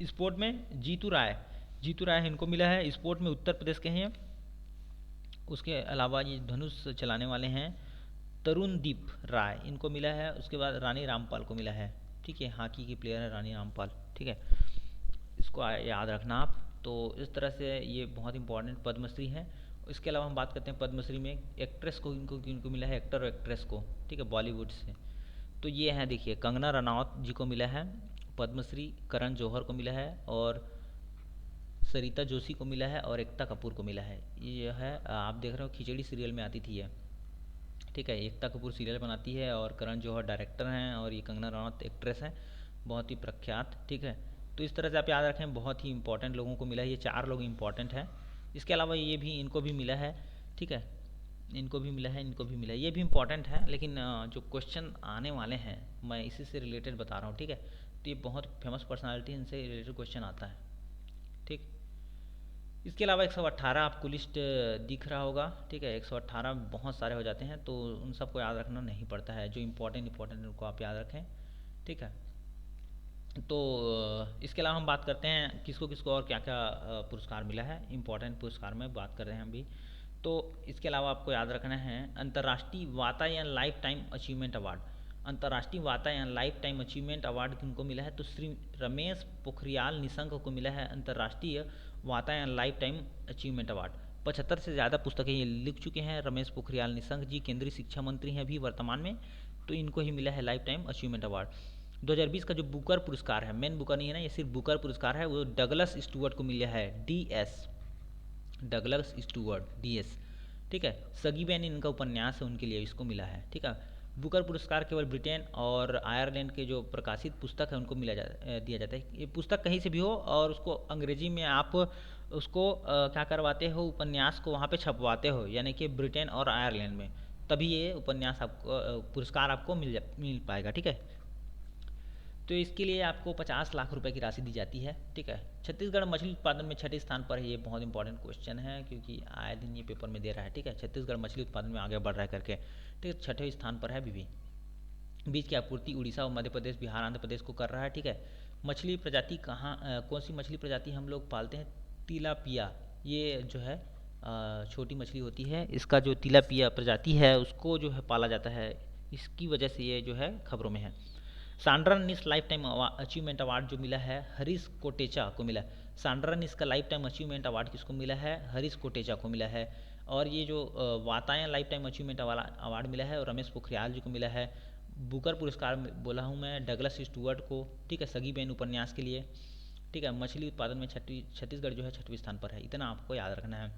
स्पोर्ट में जीतू राय इनको मिला है, स्पोर्ट में उत्तर प्रदेश के हैं। उसके अलावा ये धनुष चलाने वाले हैं तरुणदीप राय, इनको मिला है। उसके बाद रानी रामपाल को मिला है, ठीक है, हॉकी की प्लेयर है रानी रामपाल, ठीक है, इसको याद रखना आप। तो इस तरह से ये बहुत इंपॉर्टेंट पद्मश्री है। इसके अलावा हम बात करते हैं पद्मश्री में एक्ट्रेस को, इनको मिला है, एक्टर और एक्ट्रेस को, ठीक है, बॉलीवुड से। तो ये हैं देखिए, कंगना रनौत जी को मिला है पद्मश्री, करण जौहर को मिला है, और सरिता जोशी को मिला है, और एकता कपूर को मिला है। ये है, आप देख रहे हो खिचड़ी सीरियल में आती थी ये, ठीक है, एकता कपूर सीरियल बनाती है और करण जौहर डायरेक्टर हैं, और ये कंगना रनौत एक्ट्रेस हैं। बहुत ही प्रख्यात, ठीक है। तो इस तरह से आप याद रखें, बहुत ही इंपॉर्टेंट लोगों को मिला है, ये 4 लोग इंपॉर्टेंट हैं। इसके अलावा ये भी, इनको भी मिला है, ठीक है, इनको भी मिला है, इनको भी मिला है, ये भी इंपॉर्टेंट है, लेकिन जो क्वेश्चन आने वाले हैं मैं इसी से रिलेटेड बता रहा हूँ, ठीक है। तो ये बहुत फेमस पर्सनालिटी, इनसे रिलेटेड क्वेश्चन आता है, ठीक। इसके अलावा 118 आपको लिस्ट दिख रहा होगा, ठीक है। 118 बहुत सारे हो जाते हैं, तो उन सबको याद रखना नहीं पड़ता है, जो इंपॉर्टेंट उनको आप याद रखें, ठीक है। तो इसके अलावा हम बात करते हैं किसको किसको और क्या क्या पुरस्कार मिला है, इंपॉर्टेंट पुरस्कार में बात कर रहे हैं अभी। तो इसके अलावा आपको याद रखना है अंतर्राष्ट्रीय Vatayan lifetime achievement award. अंतर्राष्ट्रीय Vatayan lifetime achievement award किनको मिला है, तो श्री रमेश पोखरियाल निशंक को मिला है अंतर्राष्ट्रीय Vatayan lifetime achievement award. 75 से ज़्यादा पुस्तकें ये लिख चुके हैं रमेश पोखरियाल निशंक जी, केंद्रीय शिक्षा मंत्री हैं अभी वर्तमान में, तो इनको ही मिला है लाइफ टाइम अचीवमेंट अवार्ड। 2020 का जो बुकर पुरस्कार है, मेन बुकर नहीं है ना, ये सिर्फ बुकर पुरस्कार है, वो डगलस स्टुअर्ट को मिला है, DS, डगलस स्टुअर्ट, DS, ठीक है। सगी बहन इनका उपन्यास है, उनके लिए इसको मिला है, ठीक है। बुकर पुरस्कार केवल ब्रिटेन और आयरलैंड के जो प्रकाशित पुस्तक है उनको दिया जाता है। ये पुस्तक कहीं से भी हो और उसको अंग्रेजी में आप उसको क्या करवाते हो, उपन्यास को वहाँ पे छपवाते हो, यानी कि ब्रिटेन और आयरलैंड में, तभी ये उपन्यास आपको पुरस्कार आपको मिल पाएगा, ठीक है। तो इसके लिए आपको 50 लाख रुपए की राशि दी जाती है, ठीक है। छत्तीसगढ़ मछली उत्पादन में 6ठे स्थान पर है, ये बहुत इंपॉर्टेंट क्वेश्चन है क्योंकि आए दिन ये पेपर में दे रहा है, ठीक है। छत्तीसगढ़ मछली उत्पादन में आगे बढ़ रहा है करके, ठीक है, 6ठे स्थान पर है अभी भी। बीज की आपूर्ति उड़ीसा और मध्य प्रदेश, बिहार, आंध्र प्रदेश को कर रहा है, ठीक है। मछली प्रजाति कहाँ, कौन सी मछली प्रजाति हम लोग पालते हैं, तिलापिया, ये जो है छोटी मछली होती है, इसका जो तिलापिया प्रजाति है उसको जो है पाला जाता है, इसकी वजह से ये जो है खबरों में है। सांड्रा निस लाइफ टाइम अचीवमेंट अवार्ड जो मिला है हरीश कोटेचा को मिला है। सांड्रा निस का लाइफ टाइम अचीवमेंट अवार्ड किसको मिला है, हरीश कोटेचा को मिला है। और ये जो Vatayan lifetime achievement award मिला है और रमेश पोखरियाल जी को मिला है। बुकर पुरस्कार बोला हूँ मैं डगलस स्टुअर्ट को, ठीक है, सगी बहन उपन्यास के लिए, ठीक है। मछली उत्पादन में छत्तीसगढ़ जो है 6वें स्थान पर है, इतना आपको याद रखना है।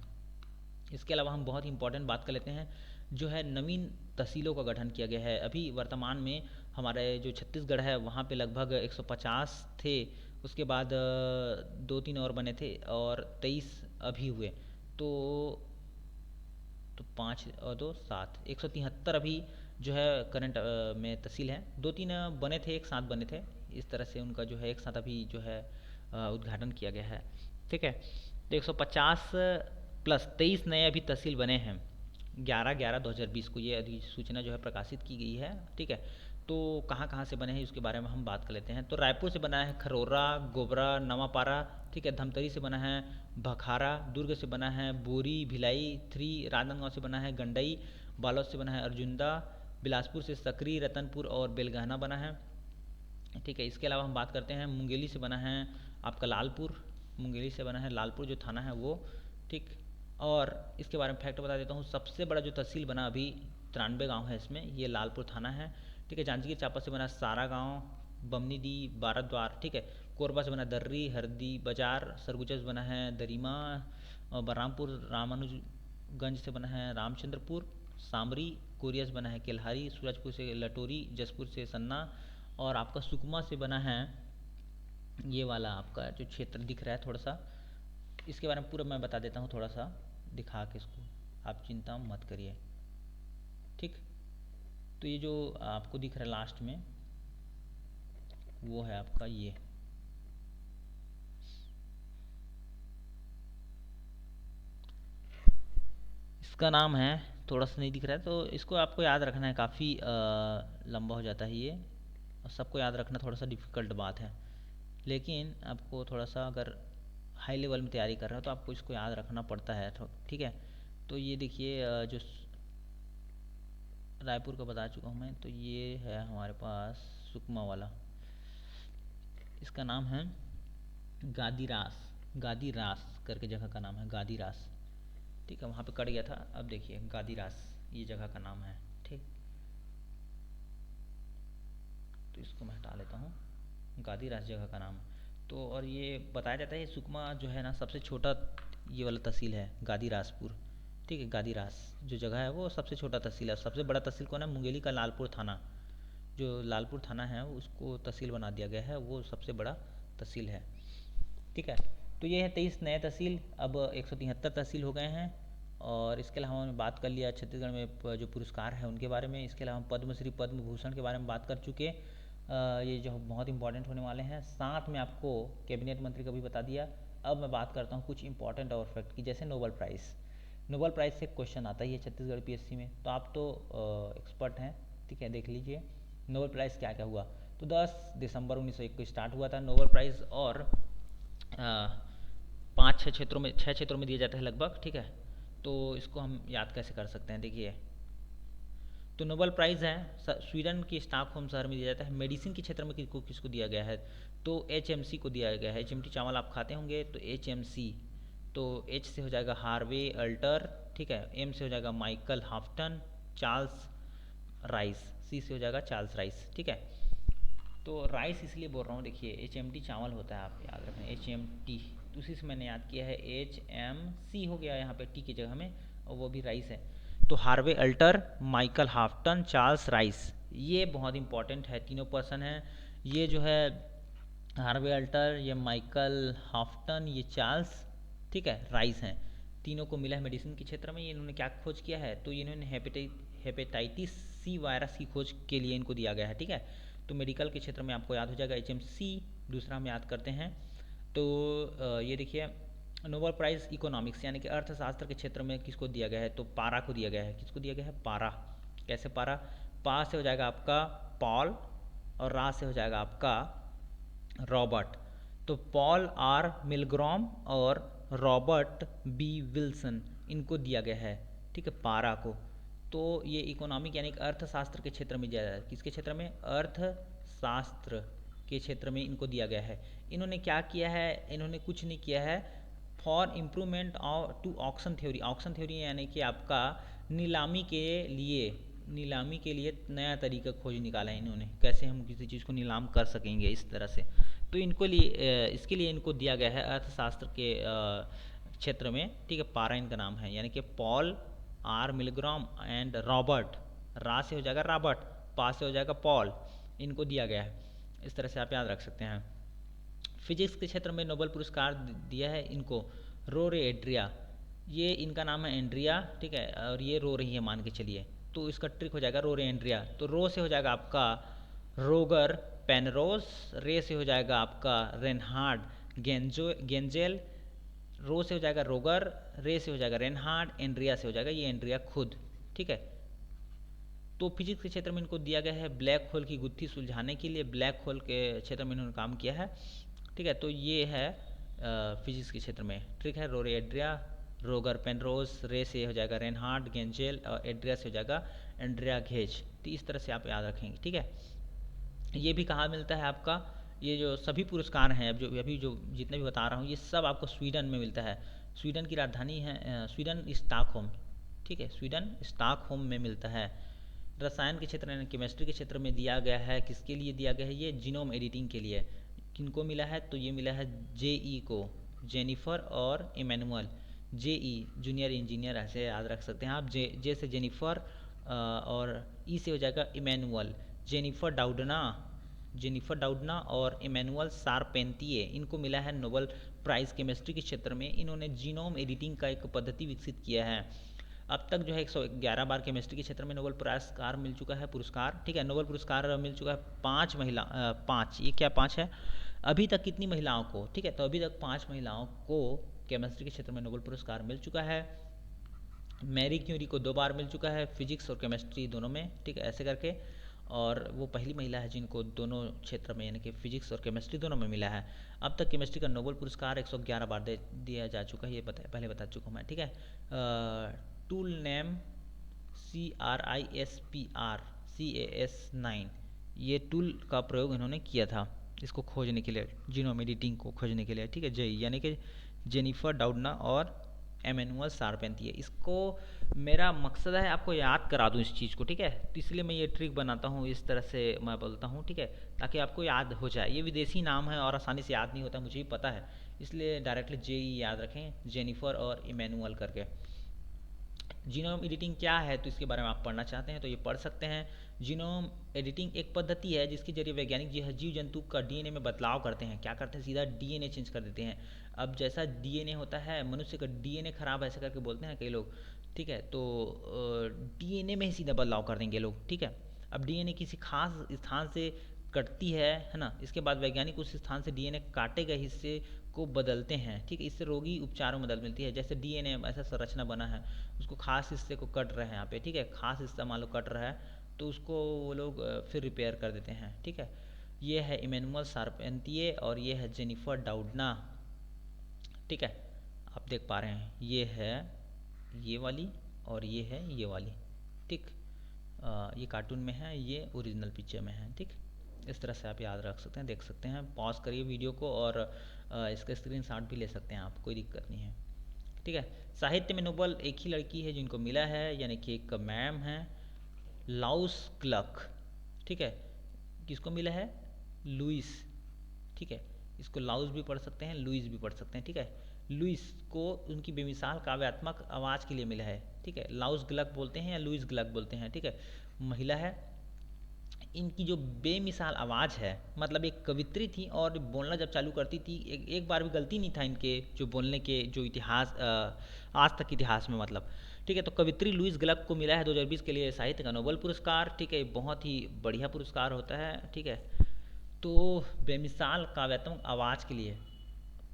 इसके अलावा हम बहुत इंपॉर्टेंट बात कर लेते हैं, जो है नवीन तहसीलों का गठन किया गया है। अभी वर्तमान में हमारे जो छत्तीसगढ़ है वहाँ पे लगभग 150 थे, उसके बाद 2-3 और बने थे और 23 अभी हुए, तो 5 और 2 7, 173 अभी जो है करंट में तहसील है। 2-3 बने थे, एक साथ बने थे, इस तरह से उनका जो है एक साथ अभी जो है उद्घाटन किया गया है, ठीक है। तो 150 प्लस 23 नए अभी तहसील बने हैं 11/11/2020 को, ये अधिसूचना जो है प्रकाशित की गई है, ठीक है। तो कहाँ कहाँ से बने हैं उसके बारे में हम बात कर लेते हैं। तो रायपुर से बना है खरोरा, गोबरा, नवापारा, ठीक है। धमतरी से बना है भखारा, दुर्ग से बना है बोरी, भिलाई 3, राजनांदगांव से बना है गंडई, बालोद से बना है अर्जुंदा, बिलासपुर से सकरी, रतनपुर और बेलगहना बना है, ठीक है। इसके अलावा हम बात करते हैं मुंगेली से बना है आपका लालपुर, मुंगेली से बना है लालपुर जो थाना है वो, ठीक। और इसके बारे में फैक्ट बता देता हूँ, सबसे बड़ा जो तहसील बना अभी 93 गाँव है इसमें, ये लालपुर थाना है, ठीक है। जांजगीर चांपा से बना सारा गाँव, बमनीडी, बारद्वार, ठीक है। कोरबा से बना दर्री, हरदी बाजार, सरगुजा से बना है दरीमा, और बलरामपुर रामानुजगंज से बना है रामचंद्रपुर, सामरी, कोरिया से बना है केल्हारी, सूरजपुर से लटोरी, जसपुर से सन्ना, और आपका सुकमा से बना है ये वाला आपका जो क्षेत्र दिख रहा है थोड़ा सा, इसके बारे में पूरा मैं बता देता हूँ थोड़ा सा दिखा के इसको, आप चिंता मत करिए, ठीक। तो ये जो आपको दिख रहा है लास्ट में वो है आपका ये, इसका नाम है, थोड़ा सा नहीं दिख रहा है तो इसको आपको याद रखना है, काफ़ी लंबा हो जाता है ये, और सबको याद रखना थोड़ा सा डिफ़िकल्ट बात है, लेकिन आपको थोड़ा सा अगर हाई लेवल में तैयारी कर रहे हो तो आपको इसको याद रखना पड़ता है, ठीक है। तो ये देखिए जो रायपुर का बता चुका हूँ मैं, तो ये है हमारे पास सुकमा वाला, इसका नाम है गादीरास, गादीरास करके जगह का नाम है गादीरास, ठीक है। वहाँ पे कट गया था, अब देखिए गादीरास ये जगह का नाम है, ठीक। तो इसको मैं हटा लेता हूँ, गादीरास जगह का नाम है। तो और ये बताया जाता है सुकमा जो है ना सबसे छोटा ये वाला तहसील है गादीरासपुर, ठीक है। गादीरास जो जगह है वो सबसे छोटा तहसील है, सबसे बड़ा तहसील कौन है, मुंगेली का लालपुर थाना, जो लालपुर थाना है उसको तहसील बना दिया गया है, वो सबसे बड़ा तहसील है। ठीक है, तो ये है 23 नए तहसील, अब 173 तहसील हो गए हैं। और इसके अलावा हमने बात कर लिया छत्तीसगढ़ में जो पुरस्कार है उनके बारे में। इसके अलावा हम पद्मश्री पद्म भूषण के बारे में बात कर चुके। ये जो बहुत इंपॉर्टेंट होने वाले हैं, साथ में आपको कैबिनेट मंत्री का भी बता दिया। अब मैं बात करता हूँ कुछ इंपॉर्टेंट और फैक्ट की, जैसे नोबेल प्राइज़। नोबेल प्राइज़ से क्वेश्चन आता ही है छत्तीसगढ़ पीएससी में, तो आप तो एक्सपर्ट हैं, ठीक है, देख लीजिए नोबेल प्राइज़ क्या क्या हुआ। तो 10 दिसंबर 1901 को स्टार्ट हुआ था नोबेल प्राइज़, और 6 क्षेत्रों में दिया जाता है लगभग। ठीक है, तो इसको हम याद कैसे कर सकते हैं, देखिए। तो नोबेल प्राइज़ है स्वीडन के स्टॉकहोम शहर में दिया जाता है। मेडिसिन के क्षेत्र में किसको दिया गया है, तो HMC को दिया गया है। HMT चावल आप खाते होंगे, तो HMC। तो H से हो जाएगा हार्वे अल्टर, ठीक है, M से हो जाएगा Michael Houghton, Charles rice, C से हो जाएगा चार्ल्स राइस। ठीक है, तो राइस इसलिए बोल रहा हूँ, देखिए HMT चावल होता है, आप याद रखें HMT, तो उसी से मैंने याद किया है। HMC हो गया यहाँ पे टी की जगह में, और वो भी राइस है। तो Harvey Alter, Michael Houghton, Charles Rice, ये बहुत इंपॉर्टेंट है, तीनों पर्सन हैं। ये जो है हार्वे अल्टर, ये माइकल हाफ्टन, ये चार्ल्स, ठीक है, राइस हैं। तीनों को मिला है मेडिसिन के क्षेत्र में। ये इन्होंने क्या खोज किया है, तो इन्होंने हेपेटाइटिस सी वायरस की खोज के लिए इनको दिया गया है। ठीक है, तो मेडिकल के क्षेत्र में आपको याद हो जाएगा HMC। दूसरा हम याद करते हैं, तो ये देखिए नोबेल प्राइज़ इकोनॉमिक्स यानी कि अर्थशास्त्र के क्षेत्र में किसको दिया गया है, तो पारा को दिया गया है। किसको दिया गया है, पारा। कैसे पारा, पा से हो जाएगा आपका पॉल, और रा से हो जाएगा आपका रॉबर्ट। तो पॉल आर मिलग्रॉम और रॉबर्ट बी विल्सन, इनको दिया गया है, ठीक है, पारा को। तो ये इकोनॉमिक यानी कि अर्थशास्त्र के क्षेत्र में दिया जाता है। किसके क्षेत्र में, अर्थशास्त्र के क्षेत्र में इनको दिया गया है। इन्होंने क्या किया है, इन्होंने कुछ नहीं किया है, for improvement to auction theory. Auction theory यानी कि आपका नीलामी के लिए नया तरीका खोज निकाला है इन्होंने, कैसे हम किसी चीज़ को नीलाम कर सकेंगे इस तरह से। तो इसके लिए इनको दिया गया है अर्थशास्त्र के क्षेत्र में, ठीक है, पारा इनका नाम है, यानी कि पॉल आर मिलग्राम एंड रॉबर्ट, रा से हो जाएगा रॉबर्ट, पा से हो जाएगा पॉल, इनको दिया गया है। इस तरह से आप याद रख सकते हैं। फिजिक्स के क्षेत्र में नोबेल पुरस्कार दिया है इनको रोरे एड्रिया, ये इनका नाम है एंड्रिया, ठीक है, और ये रो रही है मान के चलिए, तो इसका ट्रिक हो जाएगा रोरे एंड्रिया। तो रो से हो जाएगा आपका रोगर पेनरोस, रे से हो जाएगा आपका रेनहार्ड गेंजेल, रो से हो जाएगा रोगर, रे से हो जाएगा रेनहार्ड, एंड्रिया से हो जाएगा ये एंड्रिया खुद। ठीक है, तो फिजिक्स के क्षेत्र में इनको दिया गया है ब्लैक होल की गुत्थी सुलझाने के लिए, ब्लैक होल के क्षेत्र में इन्होंने काम किया है। ठीक है, तो ये है फिजिक्स के क्षेत्र में ट्रिक है रोरे एड्रिया, रोगर पेनरोस, रे से हो जाएगा रेनहार्ड गेंजेल, और एड्रिया से हो जाएगा एंड्रिया घेज। तो इस तरह से आप याद रखेंगे। ठीक है, ये भी कहाँ मिलता है आपका, ये जो सभी पुरस्कार हैं अब जो अभी जो जितने भी बता रहा हूँ, ये सब आपको स्वीडन में मिलता है। स्वीडन की राजधानी है स्वीडन स्टॉकहोम, ठीक है, स्वीडन स्टॉकहोम में मिलता है। रसायन के क्षेत्र यानी केमिस्ट्री के क्षेत्र में दिया गया है, किसके लिए दिया गया है, ये जीनोम एडिटिंग के लिए। किनको मिला है, तो ये मिला है JE को, जेनिफर और इमैनुअल। JE जूनियर इंजीनियर ऐसे याद रख सकते हैं आप, जे से जेनिफर और E से हो जाएगा इमैनुअल। जेनिफर डाउडना और इमैनुअल शारपेंतिये, इनको मिला है नोबेल प्राइज़ केमिस्ट्री के क्षेत्र में। इन्होंने जीनोम एडिटिंग का एक पद्धति विकसित किया है। अब तक जो है 111 बार केमिस्ट्री के क्षेत्र में नोबेल पुरस्कार मिल चुका है, ठीक है, नोबेल पुरस्कार मिल चुका है 5 ये क्या 5 है, अभी तक कितनी महिलाओं को, ठीक है, तो अभी तक 5 महिलाओं को केमिस्ट्री के क्षेत्र में नोबेल पुरस्कार मिल चुका है। मैरी क्यूरी को 2 बार मिल चुका है, फिजिक्स और केमिस्ट्री दोनों में, ठीक है, ऐसे करके, और वो पहली महिला है जिनको दोनों क्षेत्र में यानी कि फिजिक्स और केमिस्ट्री दोनों में मिला है। अब तक केमिस्ट्री का नोबेल पुरस्कार 111 बार दिया जा चुका है, ये पहले बता चुका हूँ मैं। ठीक है, टूल नेम CRISPR-Cas9, ये टूल का प्रयोग इन्होंने किया था इसको खोजने के लिए, जीनोम एडिटिंग को खोजने के लिए। ठीक है, यानी कि जेनिफर डाउडना और एमेनुअल शारपेंतिये। इसको मेरा मकसद है आपको याद करा दूं इस चीज़ को, ठीक है, तो इसलिए मैं ये ट्रिक बनाता हूँ, इस तरह से मैं बोलता हूँ, ठीक है, ताकि आपको याद हो जाए। ये विदेशी नाम है और आसानी से याद नहीं होता, मुझे भी पता है, इसलिए डायरेक्टली JE याद रखें, जेनिफर और इमैनुअल करके। जीनोम एडिटिंग क्या है, तो इसके बारे में आप पढ़ना चाहते हैं तो ये पढ़ सकते हैं। जीनोम एडिटिंग एक पद्धति है जिसके जरिए वैज्ञानिक जीव जंतु का डीएनए में बदलाव करते हैं। क्या करते हैं, सीधा डीएनए चेंज कर देते हैं। अब जैसा डीएनए होता है, मनुष्य का डीएनए खराब ऐसे करके बोलते हैं कई लोग, ठीक है, तो डीएनए में ही सीधा बदलाव कर देंगे लोग, ठीक है। अब डीएनए किसी खास स्थान से कटती है ना, इसके बाद वैज्ञानिक उस स्थान से डीएनए काटे गए हिस्से को बदलते हैं, ठीक है। इससे रोगी उपचारों में मदद मिलती है। जैसे डीएनए ऐसा संरचना बना है, उसको खास हिस्से को कट रहे हैं यहाँ पे, ठीक है, खास हिस्सा मान लो कट रहा है तो उसको वो लोग फिर रिपेयर कर देते हैं, ठीक है। ये है इमैनुअल शार्पेंतिये और ये है जेनिफर डाउडना, ठीक है, आप देख पा रहे हैं। ये है ये वाली और ये है ये वाली, ठीक। ये कार्टून में है, ये ओरिजिनल पिक्चर में है, ठीक। इस तरह से आप याद रख सकते हैं, देख सकते हैं। पॉज करिए वीडियो को और इसका स्क्रीनशॉट भी ले सकते हैं आप, कोई दिक्कत नहीं है, ठीक है। साहित्य में नोबेल एक ही लड़की है जिनको मिला है, यानी कि एक मैम है लाउस क्लक, ठीक है। किसको मिला है, लुइस, ठीक है। इसको लाउस भी पढ़ सकते हैं, लुइस भी पढ़ सकते हैं, ठीक है। लुइस को उनकी बेमिसाल काव्यात्मक आवाज़ के लिए मिला है, ठीक है। लाउस ग्लक बोलते हैं या लुइस ग्लक बोलते हैं, ठीक है, महिला है। इनकी जो बेमिसाल आवाज़ है, मतलब एक कवित्री थी और बोलना जब चालू करती थी एक बार भी गलती नहीं था इनके जो बोलने के, जो इतिहास आज तक इतिहास में, मतलब, ठीक है। तो कवित्री लुइस ग्लक को मिला है 2020 के लिए साहित्य का नोबेल पुरस्कार, ठीक है। बहुत ही बढ़िया पुरस्कार होता है, ठीक है। तो बेमिसाल काव्यात्मक आवाज़ के लिए,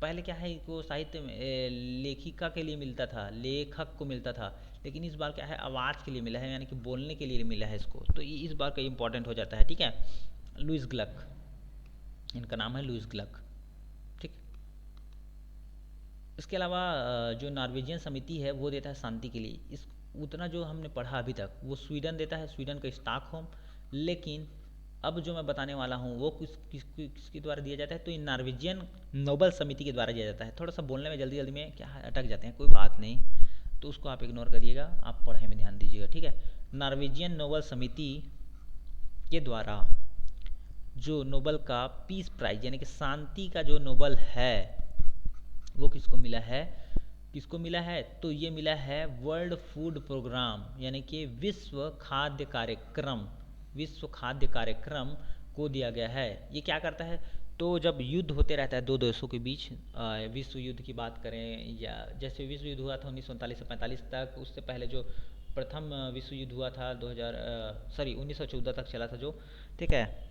पहले क्या है, को साहित्य में लेखिका के लिए मिलता था, लेखक को मिलता था, लेकिन इस बार क्या है, आवाज़ के लिए मिला है, यानी कि बोलने के लिए मिला है इसको, तो ये इस बार का इम्पोर्टेंट हो जाता है, ठीक है। लुइस ग्लक, इनका नाम है लुइस ग्लक, ठीक। इसके अलावा जो नॉर्वेजियन समिति है वो देता है शांति के लिए, इस उतना जो हमने पढ़ा अभी तक वो स्वीडन देता है, स्वीडन का स्टॉकहोम। लेकिन अब जो मैं बताने वाला हूँ वो किसके द्वारा दिया जाता है, तो ये नॉर्वेजियन नोबेल समिति के द्वारा दिया जाता है। थोड़ा सा बोलने में जल्दी जल्दी में क्या है, अटक जाते हैं, कोई बात नहीं, तो उसको आप इग्नोर करिएगा, आप पढ़ाई में ध्यान दीजिएगा, ठीक है। नॉर्वेजियन नोबेल समिति के द्वारा जो नोबेल का पीस प्राइज यानी कि शांति का जो नोबेल है वो किसको मिला है, किसको मिला है, तो ये मिला है वर्ल्ड फूड प्रोग्राम, यानी कि विश्व खाद्य कार्यक्रम, विश्व खाद्य कार्यक्रम को दिया गया है। ये क्या करता है, तो जब युद्ध होते रहता है दो देशों के बीच, विश्व युद्ध की बात करें या जैसे विश्व युद्ध हुआ था 1939 से 45 तक, उससे पहले जो प्रथम विश्व युद्ध हुआ था 1914 तक चला था जो, ठीक है।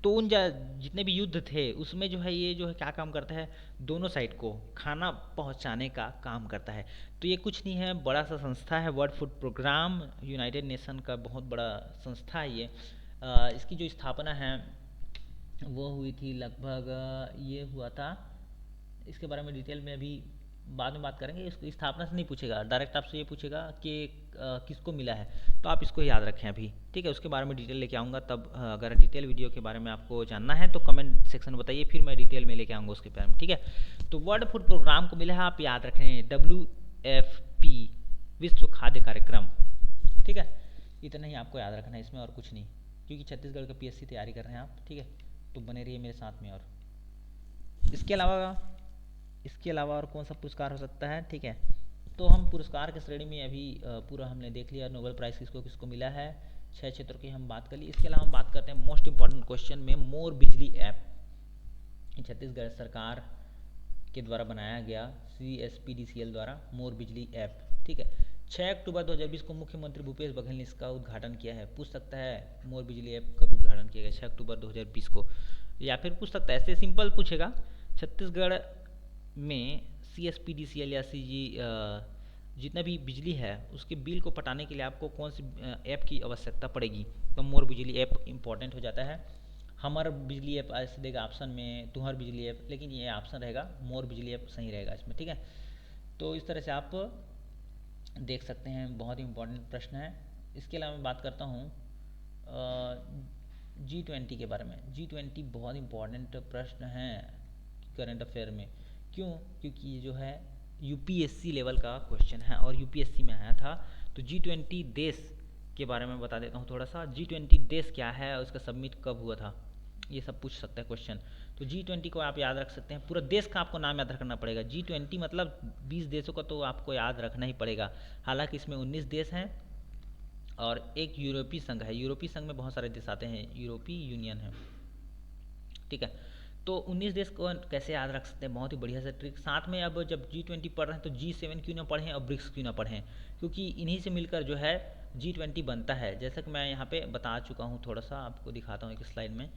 तो उन जितने भी युद्ध थे उसमें जो है ये जो है क्या काम करता है, दोनों साइड को खाना पहुंचाने का काम करता है। तो ये कुछ नहीं है, बड़ा सा संस्था है, World Food Programme, United Nation का बहुत बड़ा संस्था है ये। इसकी जो स्थापना है वो हुई थी लगभग, ये हुआ था, इसके बारे में डिटेल में अभी बाद में बात करेंगे। इसको स्थापना से नहीं पूछेगा, डायरेक्ट आपसे ये पूछेगा कि किसको मिला है, तो आप इसको याद रखें अभी, ठीक है। उसके बारे में डिटेल लेके आऊँगा, तब अगर डिटेल वीडियो के बारे में आपको जानना है तो कमेंट सेक्शन में बताइए, फिर मैं डिटेल में लेके आऊँगा उसके बारे में, ठीक है। तो वर्ल्ड फूड प्रोग्राम को मिला है, आप याद रखें WFP, विश्व खाद्य कार्यक्रम, ठीक है। इतना ही आपको याद रखना है इसमें, और कुछ नहीं, क्योंकि छत्तीसगढ़ का PSC तैयारी कर रहे हैं आप, ठीक है, तो बने रहिए मेरे साथ में। और इसके अलावा और कौन सा पुरस्कार हो सकता है, ठीक है। तो हम पुरस्कार के श्रेणी में अभी पूरा हमने देख लिया, नोबेल प्राइज़ किसको किसको मिला है, 6 क्षेत्रों की हम बात कर ली। इसके अलावा हम बात करते हैं मोस्ट इंपॉर्टेंट क्वेश्चन में, मोर बिजली ऐप, छत्तीसगढ़ सरकार के द्वारा बनाया गया, CSPDCL द्वारा मोर बिजली ऐप, ठीक है। 6 अक्टूबर 2020 को मुख्यमंत्री भूपेश बघेल ने इसका उद्घाटन किया है। पूछ सकता है मोर बिजली ऐप कब उद्घाटन किया गया, 6 अक्टूबर 2020 को, या फिर पूछ सकता है ऐसे सिंपल पूछेगा, छत्तीसगढ़ में CSPDCL या जितना भी बिजली है उसके बिल को पटाने के लिए आपको कौन सी ऐप की आवश्यकता पड़ेगी, तो मोर बिजली ऐप इंपॉर्टेंट हो जाता है। हमार बिजली ऐप ऐसे देगा ऑप्शन में, तुम्हार बिजली ऐप, लेकिन ये ऑप्शन रहेगा मोर बिजली ऐप सही रहेगा इसमें, ठीक है। तो इस तरह से आप देख सकते हैं, बहुत ही इंपॉर्टेंट प्रश्न है। इसके अलावा मैं बात करता हूँ G20 के बारे में। G20 बहुत इंपॉर्टेंट प्रश्न है करंट अफेयर में, क्यों, क्योंकि ये जो है UPSC लेवल का क्वेश्चन है और UPSC में आया था। तो G20 देश के बारे में बता देता हूँ थोड़ा सा। G20 देश क्या है और इसका सबमिट कब हुआ था, ये सब पूछ सकता है क्वेश्चन। तो G20 को आप याद रख सकते हैं। पूरा देश का आपको नाम याद रखना पड़ेगा। G20 मतलब 20 देशों का तो आपको याद रखना ही पड़ेगा। हालांकि इसमें 19 देश हैं और एक यूरोपीय संघ है। यूरोपीय संघ में बहुत सारे देश आते हैं, यूरोपीय यूनियन है, ठीक है। तो 19 देश को कैसे याद रख सकते हैं, बहुत ही बढ़िया से ट्रिक। साथ में अब जब G20 पढ़ रहे हैं तो G7 क्यों ना पढ़ें और ब्रिक्स क्यों ना पढ़ें, क्योंकि इन्हीं से मिलकर जो है G20 बनता है। जैसा कि मैं यहाँ पे बता चुका हूँ, थोड़ा सा आपको दिखाता हूँ एक स्लाइड में।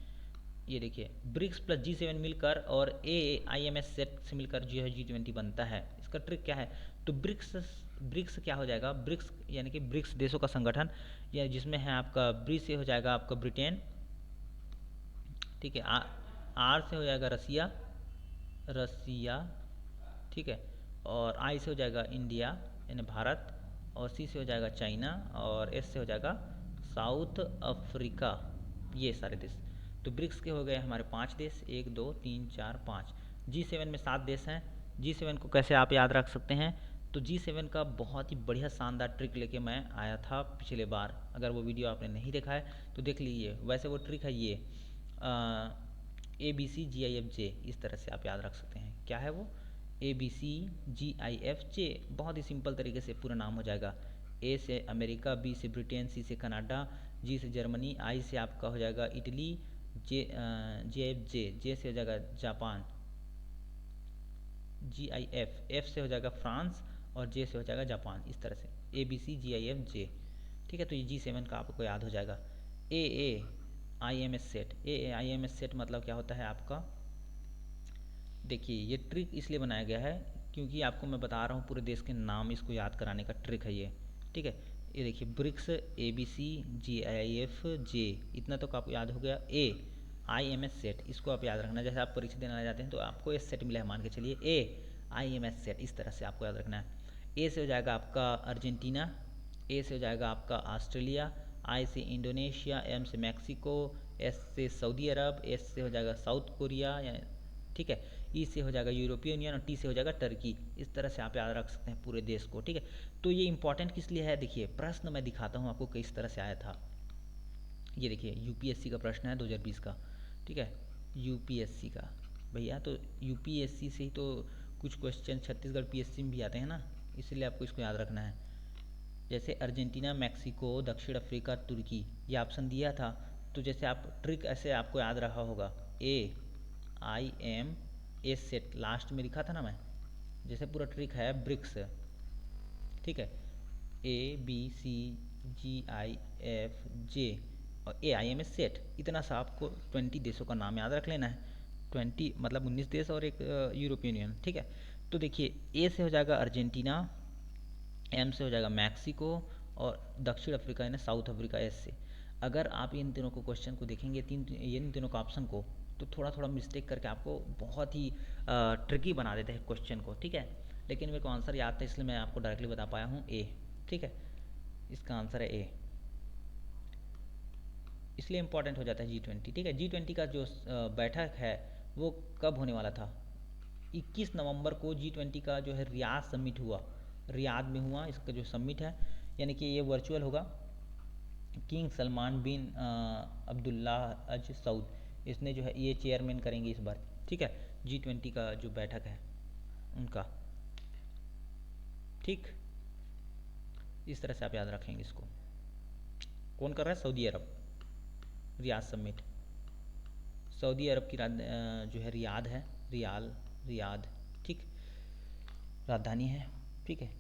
ये देखिए, ब्रिक्स प्लस G7 मिलकर और AIMS सेट से मिलकर जो है G20 बनता है। इसका ट्रिक क्या है, तो ब्रिक्स क्या हो जाएगा, ब्रिक्स यानी कि ब्रिक्स देशों का संगठन, या जिसमें है आपका ब्री से हो जाएगा आपका ब्रिटेन, ठीक है। आर से हो जाएगा रसिया, ठीक है। और आई से हो जाएगा इंडिया यानी भारत, और सी से हो जाएगा चाइना, और एस से हो जाएगा साउथ अफ्रीका। ये सारे देश तो ब्रिक्स के हो गए हमारे 5 देश, 1 2 3 4 5। G7 में 7 देश हैं। G7 को कैसे आप याद रख सकते हैं, तो G7 का बहुत ही बढ़िया शानदार ट्रिक लेके मैं आया था पिछले बार। अगर वो वीडियो आपने नहीं देखा है तो देख लीजिए। वैसे वो ट्रिक है ये ABCGIFJ, इस तरह से आप याद रख सकते हैं। क्या है वो, ABCGIFJ, बहुत ही सिंपल तरीके से पूरा नाम हो जाएगा। ए से अमेरिका, बी से ब्रिटेन, सी से कनाडा, जी से जर्मनी, आई से आपका हो जाएगा इटली, जे से हो जाएगा जापान, GIF, एफ से हो जाएगा फ्रांस, और जे से हो जाएगा जापान। इस तरह से ABCGIFJ, ठीक है। तो ये G7 का आपको याद हो जाएगा। AAIMS सेट, AAIMS सेट मतलब क्या होता है आपका, देखिए ये ट्रिक इसलिए बनाया गया है क्योंकि आपको मैं बता रहा हूँ पूरे देश के नाम, इसको याद कराने का ट्रिक है ये, ठीक है। ये देखिए, ब्रिक्स, ABCGIFJ, इतना तो आपको याद हो गया। AIMS सेट, इसको आप याद रखना। जैसे आप परीक्षा देने जाते हैं तो आपको ये सेट मिला है, मान के चलिए AIMS सेट, इस तरह से आपको याद रखना है। ए से हो जाएगा आपका अर्जेंटीना, ए से हो जाएगा आपका ऑस्ट्रेलिया, आई से इंडोनेशिया, एम से मैक्सिको, एस से सऊदी अरब, एस से हो जाएगा साउथ कोरिया, ठीक है। ई से हो जाएगा यूरोपीय यूनियन, और टी से हो जाएगा टर्की। इस तरह से आप याद रख सकते हैं पूरे देश को, ठीक है। तो ये इंपॉर्टेंट किस लिए है, देखिए प्रश्न मैं दिखाता हूँ आपको किस तरह से आया था। ये देखिए UPSC का प्रश्न है 2020 का, ठीक है। UPSC का भैया, तो UPSC से ही तो कुछ क्वेश्चन छत्तीसगढ़ PSC में भी आते हैं ना, इसलिए आपको इसको याद रखना है। जैसे अर्जेंटीना, मैक्सिको, दक्षिण अफ्रीका, तुर्की, ये ऑप्शन दिया था। तो जैसे आप ट्रिक ऐसे आपको याद रहा होगा, AIMS सेट लास्ट में लिखा था ना मैं, जैसे पूरा ट्रिक है ब्रिक्स, ठीक है। ABCGIFJ और AIMS सेट, इतना सा आपको 20 देशों का नाम याद रख लेना है। 20 मतलब 19 देश और एक यूरोपियन यूनियन, ठीक है। तो देखिए, ए से हो जाएगा अर्जेंटीना, एम से हो जाएगा मैक्सिको, और दक्षिण अफ्रीका यानी साउथ अफ्रीका एस से। अगर आप इन तीनों को क्वेश्चन को देखेंगे, इन तीनों का ऑप्शन को, तो थोड़ा थोड़ा मिस्टेक करके आपको बहुत ही ट्रिकी बना देते हैं क्वेश्चन को, ठीक है। लेकिन मेरे को आंसर याद था इसलिए मैं आपको डायरेक्टली बता पाया हूँ ए, ठीक है। इसका आंसर है ए, इसलिए इम्पॉर्टेंट हो जाता है G20, ठीक है। G20 का जो बैठक है वो कब होने वाला था, 21 नवंबर को G20 का जो है रियाद समिट हुआ, रियाद में हुआ इसका जो समिट है, यानी कि ये वर्चुअल होगा। किंग सलमान बिन अब्दुल्ला अज सऊद, इसने जो है ये चेयरमैन करेंगे इस बार, ठीक है। G20 का जो बैठक है उनका, ठीक। इस तरह से आप याद रखेंगे इसको। कौन कर रहा है, सऊदी अरब, रियाद समिट, सऊदी अरब की जो है रियाद है, रियाद, ठीक, राजधानी है, ठीक है।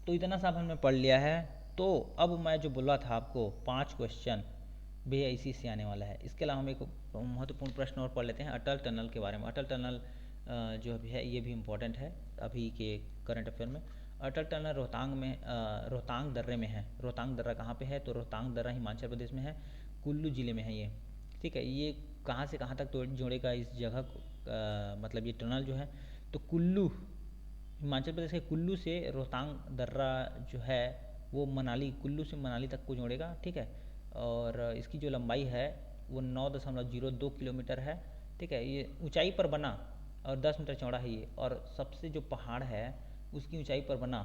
तो इतना सा हमने पढ़ लिया है। तो अब मैं जो बोला था आपको 5 क्वेश्चन भैया इसी से आने वाला है। इसके अलावा हम एक महत्वपूर्ण प्रश्न और पढ़ लेते हैं अटल टनल के बारे में। अटल टनल जो अभी है ये भी इम्पोर्टेंट है अभी के करंट अफेयर में। अटल टनल रोहतांग में रोहतांग दर्रे में है। रोहतांग दर्रा कहाँ पे है, तो रोहतांग दर्रा हिमाचल प्रदेश में है, कुल्लू ज़िले में है ये, ठीक है। ये कहाँ से कहाँ तक तो जोड़ेगा इस जगह को, मतलब ये टनल जो है तो कुल्लू, हिमाचल प्रदेश के कुल्लू से रोहतांग दर्रा जो है वो मनाली, कुल्लू से मनाली तक को जोड़ेगा, ठीक है। और इसकी जो लंबाई है वो 9.02 किलोमीटर है, ठीक है। ये ऊंचाई पर बना और 10 मीटर चौड़ा है ये, और सबसे जो पहाड़ है उसकी ऊंचाई पर बना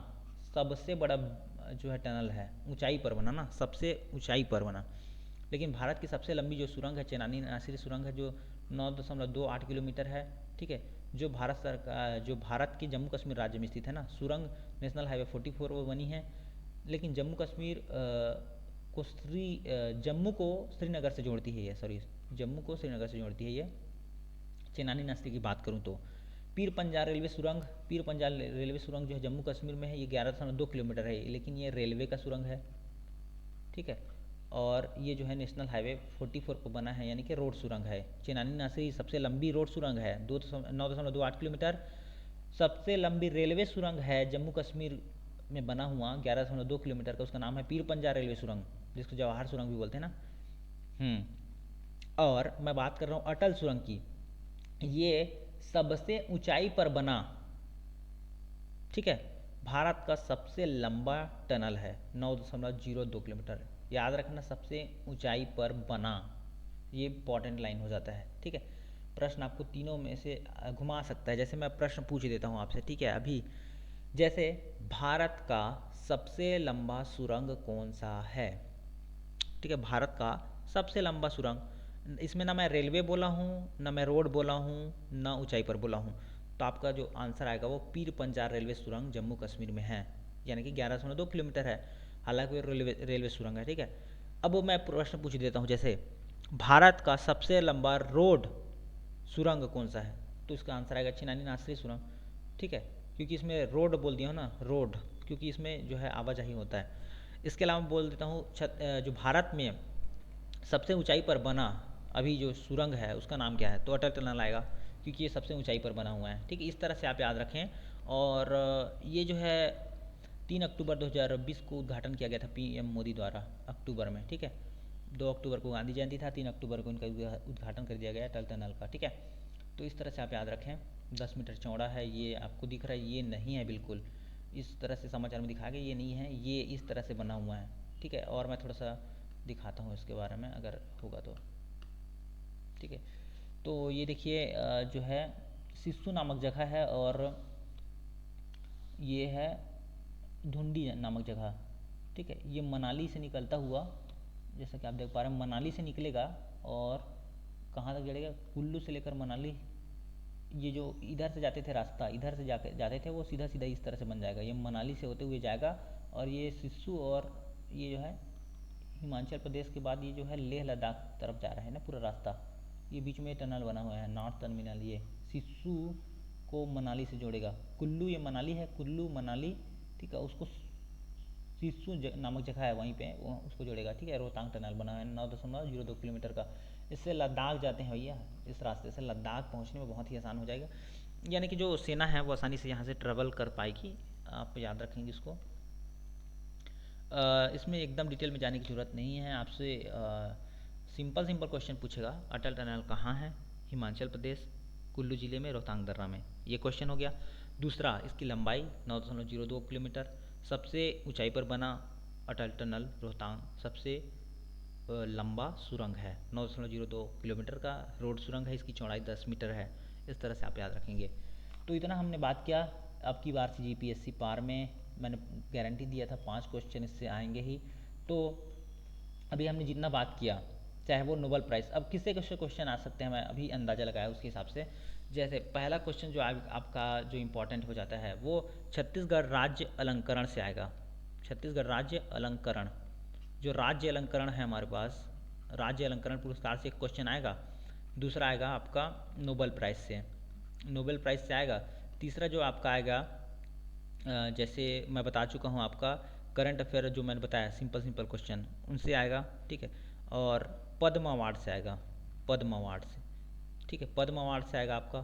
सबसे बड़ा जो है टनल है, ऊंचाई पर बना ना, सबसे ऊंचाई पर बना, लेकिन भारत की सबसे लंबी जो सुरंग है चेनानी नासिर सुरंग है, जो 9.28 किलोमीटर है। ठीक है, जो भारत के जम्मू कश्मीर राज्य में स्थित है ना, सुरंग नेशनल हाईवे 44 वो बनी है। लेकिन जम्मू कश्मीर जम्मू को श्रीनगर से जोड़ती है ये, सॉरी, जम्मू को श्रीनगर से जोड़ती है ये। चेनानी नासिर की बात करूँ तो पीर पंजाल रेलवे सुरंग, पीर पंजाल रेलवे सुरंग जो है जम्मू कश्मीर में है, ये 11.2 किलोमीटर है, लेकिन ये रेलवे का सुरंग है। ठीक है, और ये जो है नेशनल हाईवे 44 पर बना है, यानी कि रोड सुरंग है। चेनानी नासिर सबसे लंबी रोड सुरंग है, 9.28 किलोमीटर। सबसे लंबी रेलवे सुरंग है जम्मू कश्मीर में बना हुआ 11.2 किलोमीटर का, उसका नाम है पीर पंजाल रेलवे सुरंग, जिसको जवाहर सुरंग भी बोलते हैं ना। और मैं बात कर रहा हूँ अटल सुरंग की, ये सबसे ऊंचाई पर बना, ठीक है, भारत का सबसे लंबा टनल है, 9.02 किलोमीटर। याद रखना, सबसे ऊंचाई पर बना, ये इंपॉर्टेंट लाइन हो जाता है। ठीक है, प्रश्न आपको तीनों में से घुमा सकता है। जैसे मैं प्रश्न पूछ देता हूँ आपसे, ठीक है, अभी जैसे भारत का सबसे लंबा सुरंग कौन सा है? ठीक है, भारत का सबसे लंबा सुरंग, इसमें ना मैं रेलवे बोला हूँ, ना मैं रोड बोला हूँ, ना ऊंचाई पर बोला हूँ, तो आपका जो आंसर आएगा वो पीर पंजाल रेलवे सुरंग जम्मू कश्मीर में है, यानी कि 11.2 किलोमीटर है। हालांकि वो रेलवे सुरंग है। ठीक है, अब वो मैं प्रश्न पूछ देता हूँ, जैसे भारत का सबसे लंबा रोड सुरंग कौन सा है? तो इसका आंसर आएगा चेनानी नासिर सुरंग। ठीक है, क्योंकि इसमें रोड बोल दिया हो ना, रोड, क्योंकि इसमें जो है आवाजाही होता है। इसके अलावा बोल देता हूँ जो भारत में सबसे ऊंचाई पर बना अभी जो सुरंग है उसका नाम क्या है? तो अटल टनल आएगा, क्योंकि ये सबसे ऊंचाई पर बना हुआ है। ठीक है, इस तरह से आप याद रखें। और ये जो है 3 अक्टूबर 2020 को उद्घाटन किया गया था पीएम मोदी द्वारा, अक्टूबर में। ठीक है, 2 अक्टूबर को गांधी जयंती था, 3 अक्टूबर को इनका उद्घाटन कर दिया गया अटल टनल का। ठीक है, तो इस तरह से आप याद रखें। 10 मीटर चौड़ा है, ये आपको दिख रहा है, ये नहीं है बिल्कुल इस तरह से समाचार में दिखाया गया, ये नहीं है, ये इस तरह से बना हुआ है। ठीक है, और मैं थोड़ा सा दिखाता हूँ इसके बारे में अगर होगा तो। ठीक है, तो ये देखिए जो है सिस्सू नामक जगह है, और ये है धुंडी नामक जगह। ठीक है, ये मनाली से निकलता हुआ, जैसा कि आप देख पा रहे हैं, मनाली से निकलेगा और कहाँ तक जड़ेगा? कुल्लू से लेकर मनाली, ये जो इधर से जाते थे रास्ता, इधर से जाके जाते थे, वो सीधा सीधा इस तरह से बन जाएगा, ये मनाली से होते हुए जाएगा। और ये सिस्सू, और ये जो है हिमाचल प्रदेश के बाद ये जो है लेह लद्दाख तरफ जा रहा है ना पूरा रास्ता। ये बीच में टनल बना हुआ है, नॉर्थ टर्मिनल। ये सिस्सू को मनाली से जोड़ेगा। कुल्लू, ये मनाली है, कुल्लू मनाली, ठीक है, उसको सिस्सू नामक जगह है वहीं पे, वो उसको जोड़ेगा। ठीक है, रोहतांग टनल बना है 9.02 किलोमीटर का। इससे लद्दाख जाते हैं भैया, इस रास्ते से लद्दाख पहुंचने में बहुत ही आसान हो जाएगा, यानी कि जो सेना है वो आसानी से यहाँ से ट्रेवल कर पाएगी। आप याद रखेंगे इसको। इसमें एकदम डिटेल में जाने की ज़रूरत नहीं है, आपसे सिंपल सिंपल क्वेश्चन पूछेगा। अटल टनल कहाँ है? हिमाचल प्रदेश, कुल्लू ज़िले में, रोहतांग दर्रा में, ये क्वेश्चन हो गया। दूसरा, इसकी लंबाई 9.02 किलोमीटर। सबसे ऊंचाई पर बना अटल टनल रोहतांग सबसे लंबा सुरंग है, 9.02 किलोमीटर का रोड सुरंग है, इसकी चौड़ाई 10 मीटर है। इस तरह से आप याद रखेंगे। तो इतना हमने बात किया। अब की बार से GPSC पार में मैंने गारंटी दिया था 5 क्वेश्चन इससे आएंगे ही। तो अभी हमने जितना बात किया, चाहे वो नोबेल प्राइज़, अब किससे कैसे क्वेश्चन आ सकते हैं मैं अभी अंदाज़ा लगाया उसके हिसाब से। जैसे पहला क्वेश्चन जो आपका जो इम्पोर्टेंट हो जाता है वो छत्तीसगढ़ राज्य अलंकरण से आएगा। छत्तीसगढ़ राज्य अलंकरण, जो राज्य अलंकरण है हमारे पास, राज्य अलंकरण पुरस्कार से एक क्वेश्चन आएगा। दूसरा आएगा आपका नोबेल प्राइज़ से, नोबेल प्राइज़ से आएगा। तीसरा जो आपका आएगा, जैसे मैं बता चुका हूँ आपका करंट अफेयर जो मैंने बताया, सिंपल सिंपल क्वेश्चन, उनसे आएगा। ठीक है, और पद्म अवार्ड से आएगा, पद्म अवार्ड से। ठीक है, पद्म अवार्ड से आएगा आपका।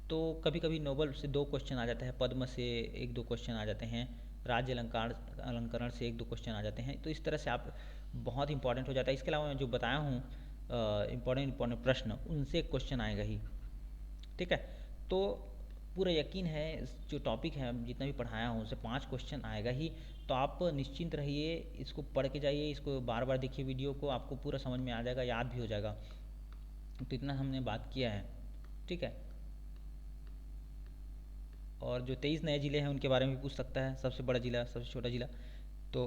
तो कभी कभी नोबेल से 2 क्वेश्चन आ जाते हैं, पद्म से 1-2 क्वेश्चन आ जाते हैं, राज्य अलंकरण से 1-2 क्वेश्चन आ जाते हैं। तो इस तरह से आप बहुत इंपॉर्टेंट हो जाता है। इसके अलावा मैं जो बताया हूँ इंपॉर्टेंट प्रश्न, उनसे क्वेश्चन आएगा ही। ठीक है, तो पूरा यकीन है जो टॉपिक है जितना भी पढ़ाया हूँ उससे 5 क्वेश्चन आएगा ही। तो आप निश्चिंत रहिए, इसको पढ़ के जाइए, इसको बार बार देखिए वीडियो को, आपको पूरा समझ में आ जाएगा, याद भी हो जाएगा। तो इतना हमने बात किया है। ठीक है, और जो 23 नए ज़िले हैं उनके बारे में भी पूछ सकता है, सबसे बड़ा ज़िला, सबसे छोटा ज़िला। तो